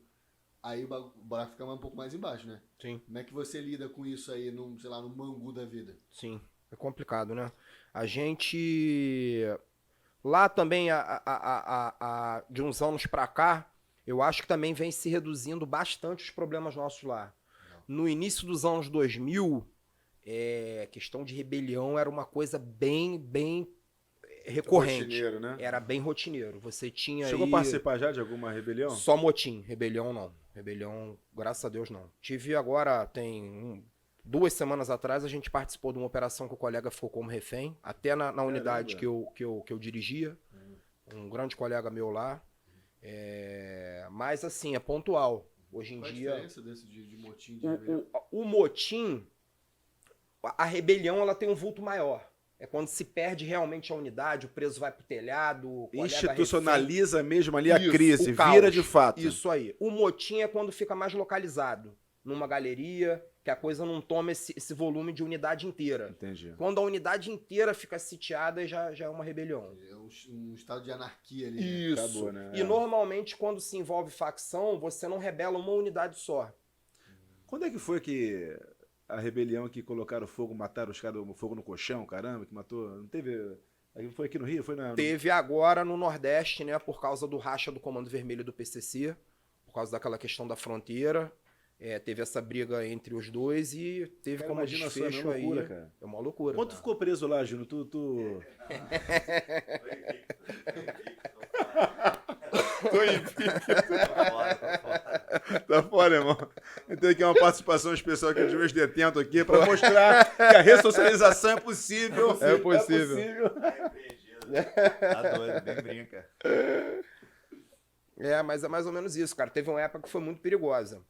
aí o buraco fica um pouco mais embaixo, né? Sim. Como é que você lida com isso aí, sei lá, no Mangu da vida? Sim, é complicado, né? A gente... Lá também, de uns anos pra cá, eu acho que também vem se reduzindo bastante os problemas nossos lá. No início dos anos 2000, questão de rebelião era uma coisa bem recorrente. Rotineiro, né? Era bem rotineiro. Você tinha Chegou aí... a participar já de alguma rebelião? Só motim, rebelião não. Rebelião, graças a Deus, não. Tive agora, tem 2 semanas atrás, a gente participou de uma operação que o colega ficou como refém, até na unidade que eu dirigia, um grande colega meu lá. Mas assim, é pontual. Hoje em dia... Qual a diferença desse de motim de rebelião? O motim, a rebelião, ela tem um vulto maior. É quando se perde realmente a unidade, o preso vai pro telhado, o colega institucionaliza mesmo ali refém. a crise, O caos. vira de fato. Isso aí. O motim é quando fica mais localizado, numa galeria, que a coisa não toma esse volume de unidade inteira. Entendi. Quando a unidade inteira fica sitiada, já é uma rebelião. É um estado de anarquia ali. Isso. Né? Acabou, né? E normalmente, quando se envolve facção, você não rebela uma unidade só. Quando é que foi que a rebelião que colocaram fogo, mataram os caras, fogo no colchão, caramba, que matou? Não teve. Foi aqui no Rio? Foi na. Teve agora no Nordeste, né, por causa do racha do Comando Vermelho do PCC, por causa daquela questão da fronteira. Teve essa briga entre os dois e teve Cara, como imagina só, é uma desfecho loucura, aí. cara. É uma loucura. Quanto ficou preso lá, Júnior? Tu... Tô invicto. Tá fora, irmão. Então aqui é uma participação especial aqui de meus detentos aqui pra mostrar que a ressocialização é possível. É possível. Tá doido, bem brinca. Mas é mais ou menos isso, cara. Teve uma época que foi muito perigosa.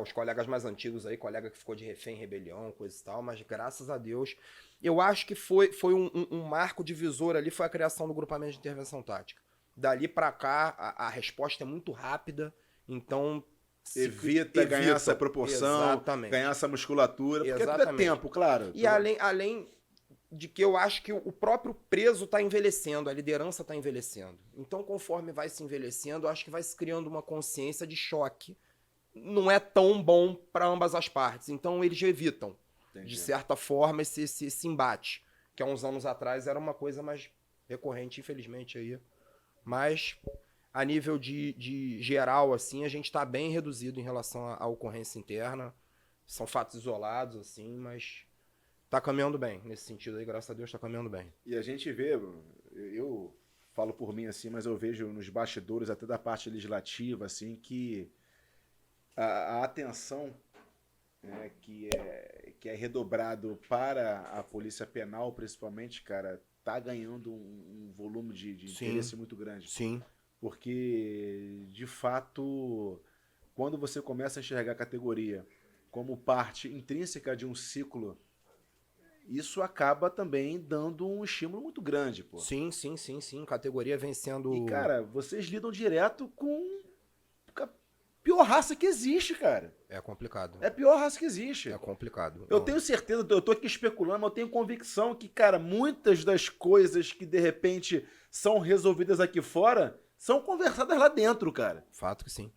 Os colegas mais antigos aí, colega que ficou de refém em rebelião, coisa e tal, mas graças a Deus, eu acho que foi um marco divisor ali, foi a criação do grupamento de intervenção tática. Dali pra cá, a resposta é muito rápida, então... Evita ganhar essa proporção, exatamente, ganhar essa musculatura, porque tudo é exatamente. tempo, claro. E além de que eu acho que o próprio preso está envelhecendo, a liderança está envelhecendo. Então, conforme vai se envelhecendo, eu acho que vai se criando uma consciência de choque. Não é tão bom para ambas as partes. Então, eles evitam, de certa forma, esse embate. Que há uns anos atrás era uma coisa mais recorrente, infelizmente, aí. Mas, a nível de geral, assim, a gente está bem reduzido em relação à ocorrência interna. São fatos isolados, assim, mas tá caminhando bem. Nesse sentido aí, graças a Deus, tá caminhando bem. E a gente vê, eu falo por mim assim, mas eu vejo nos bastidores, até da parte legislativa, assim, que a atenção, né, que é redobrado para a polícia penal, principalmente, cara, tá ganhando um volume de interesse muito grande. Sim. Porque, de fato, quando você começa a enxergar a categoria como parte intrínseca de um ciclo, isso acaba também dando um estímulo muito grande, pô. Sim. Categoria vem sendo... E, cara, vocês lidam direto com a pior raça que existe, cara. É complicado. É a pior raça que existe. É complicado. Eu tenho certeza, eu tô aqui especulando, mas eu tenho convicção que, cara, muitas das coisas que, de repente, são resolvidas aqui fora, são conversadas lá dentro, cara. Fato que sim.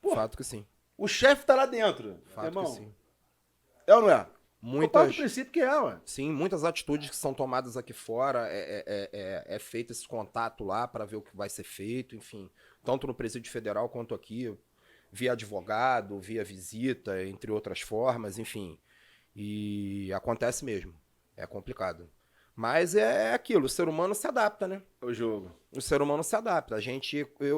Pô, Fato que sim. O chefe tá lá dentro. Fato irmão. que sim. É ou não é? Eu parto do Muitas... princípio que é, ué. Sim, muitas atitudes que são tomadas aqui fora, é feito esse contato lá para ver o que vai ser feito, enfim. Tanto no Presídio Federal quanto aqui, via advogado, via visita, entre outras formas, enfim. E acontece mesmo. É complicado. Mas é aquilo, o ser humano se adapta, né? O jogo. O ser humano se adapta.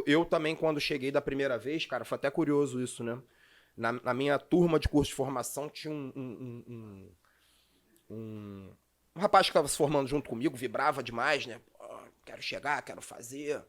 Eu também, quando cheguei da primeira vez, cara, foi até curioso isso, né? Na minha turma de curso de formação, tinha um rapaz que estava se formando junto comigo, vibrava demais, né? Quero chegar, quero fazer.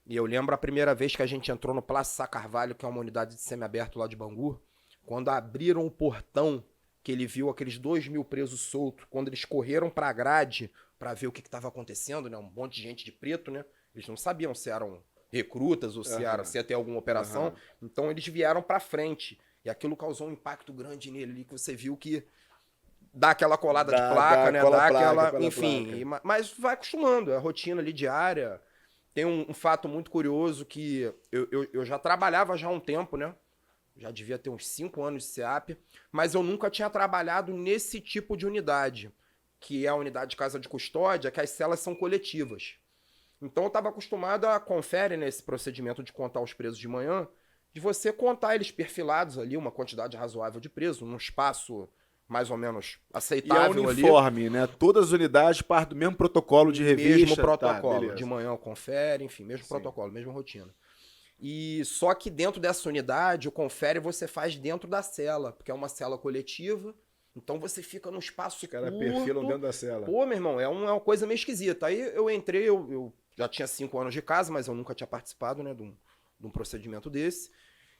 E eu lembro a primeira vez que a gente entrou no Plácio Sá Carvalho, que é uma unidade de semiaberto lá de Bangu, quando abriram o portão, que ele viu aqueles 2.000 presos soltos, quando eles correram pra grade pra ver o que estava acontecendo, né? Um monte de gente de preto, né? Eles não sabiam se eram recrutas ou se ia ter alguma operação. Então eles vieram pra frente. E aquilo causou um impacto grande nele ali, que você viu que dá aquela colada de placa, né? Dá aquela... Enfim, mas vai acostumando, é a rotina ali diária. Tem um fato muito curioso que eu já trabalhava já há um tempo, né? Já devia ter uns 5 anos de SEAP, mas eu nunca tinha trabalhado nesse tipo de unidade, que é a unidade de casa de custódia, que as celas são coletivas. Então eu estava acostumado a confere nesse procedimento de contar os presos de manhã, de você contar eles perfilados ali, uma quantidade razoável de presos, num espaço mais ou menos aceitável ali. E é uniforme, né? Todas as unidades partem do mesmo protocolo de revista. Mesmo protocolo, tá, de manhã confere, enfim, mesmo Sim. protocolo, mesma rotina. E só que dentro dessa unidade, o confere você faz dentro da cela, porque é uma cela coletiva, então você fica num espaço Os caras curto. perfilam dentro da cela. Pô, meu irmão, é uma coisa meio esquisita. Aí eu entrei, eu já tinha 5 anos de casa, mas eu nunca tinha participado, né, de um procedimento desse.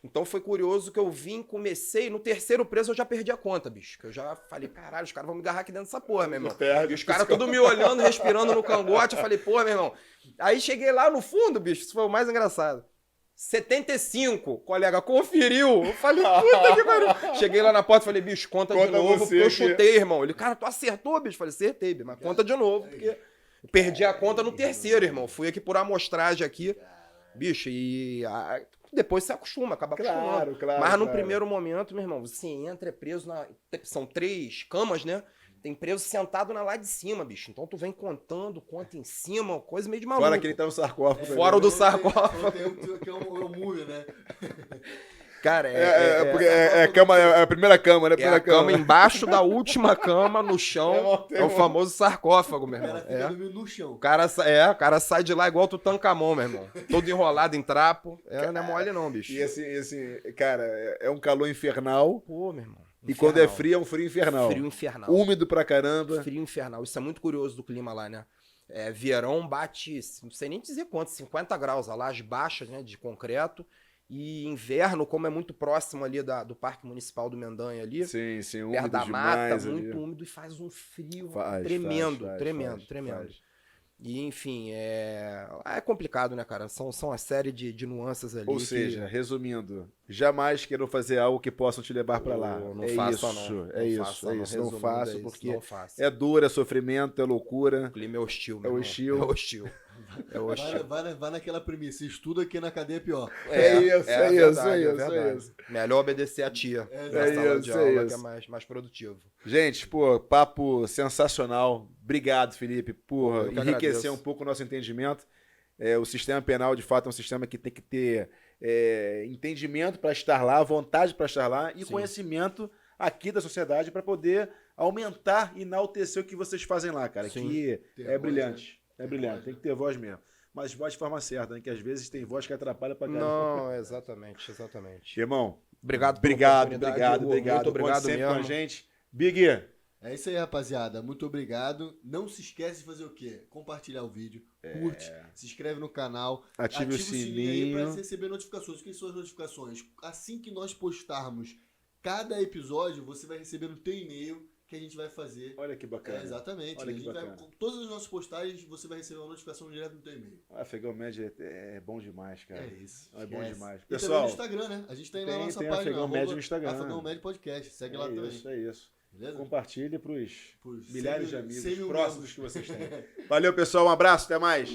Então foi curioso que eu comecei, no terceiro preso eu já perdi a conta, bicho. Que eu já falei, caralho, os caras vão me agarrar aqui dentro dessa porra, meu irmão. E os caras tudo me olhando, respirando no cangote. Eu falei, pô, meu irmão. Aí cheguei lá no fundo, bicho, isso foi o mais engraçado. 75, colega, conferiu. Eu falei, puta que pariu. Cheguei lá na porta e falei, bicho, conta de novo, porque eu chutei, irmão. Ele, cara, tu acertou, bicho? Eu falei, acertei, bicho, mas conta de novo, porque eu perdi a conta no terceiro, irmão. Fui aqui por amostragem aqui. Bicho, e Depois você acostuma, acaba acostumando. Claro. Mas no primeiro momento, meu irmão, você entra, é preso são 3 camas, né? Tem preso sentado lá de cima, bicho. Então tu vem conta em cima, coisa meio de maluco. Fora que ele tá no sarcófago. Fora o do sarcófago. Tem um que é um múmio, né? Cara, É a primeira cama, né? é a cama embaixo da última cama, no chão. É o famoso sarcófago, meu O irmão. cara fica dormindo no chão. O cara sai de lá igual Tutankhamon, meu irmão. Todo enrolado em trapo. Não é mole não, bicho. E assim, cara, é um calor infernal. Pô, meu irmão. E quando é frio, é um frio infernal. Frio infernal. Úmido pra caramba. Frio infernal. Isso é muito curioso do clima lá, né? Verão bate, não sei nem dizer quanto, 50 graus. A laje baixa, né, de concreto. E inverno, como é muito próximo ali do Parque Municipal do Mendanha ali. Sim, úmido perto da mata, demais muito ali. úmido e faz um frio Faz, tremendo. faz. E, enfim, é complicado, né, cara? São uma série de nuances ali. Ou seja, resumindo, jamais queiram fazer algo que possam te levar pra lá. Não É faça, isso, não. é isso. Não Resumindo, faço, é isso, porque não faça. é dor, é sofrimento, é loucura. O clima é hostil, É meu irmão. hostil. É hostil. É hostil. Vai naquela premissa, estuda aqui na cadeia é pior. É isso. Melhor obedecer a tia na sala de aula, que é mais produtivo. Gente, pô, papo sensacional. Obrigado, Felipe, por Eu que enriquecer agradeço. um pouco o nosso entendimento. O sistema penal, de fato, é um sistema que tem que ter entendimento para estar lá, vontade para estar lá e Sim. conhecimento aqui da sociedade para poder aumentar e enaltecer o que vocês fazem lá, cara. Sim. Que Ter é voz, brilhante. É brilhante, tem que ter voz mesmo. Mas voz de forma certa, né? Que às vezes tem voz que atrapalha pra caramba. Não, exatamente. Irmão, Obrigado pela obrigado. oportunidade, Hugo. Muito Conte obrigado sempre mesmo. com a gente. Big, É isso aí, rapaziada. Muito obrigado. Não se esquece de fazer o quê? Compartilhar o vídeo, curte, se inscreve no canal, ative o aí sininho. para receber notificações. O que são as notificações? Assim que nós postarmos cada episódio, você vai receber no teu e-mail que a gente vai fazer. Olha que bacana. Exatamente. Olha A que gente vai, bacana. todas as nossas postagens, você vai receber uma notificação direto no teu e-mail. A Fegão Média é bom demais, cara. É isso. É bom Esquece. demais. E também Pessoal, no Instagram, né? A gente tem lá na nossa tem a página. Fegão Média no Instagram. Afegão Média Podcast. Segue lá também. É isso. Beleza? Compartilhe pros Pros milhares 100 de mil amigos membros. próximos que vocês têm. Valeu, pessoal. Um abraço. Até mais.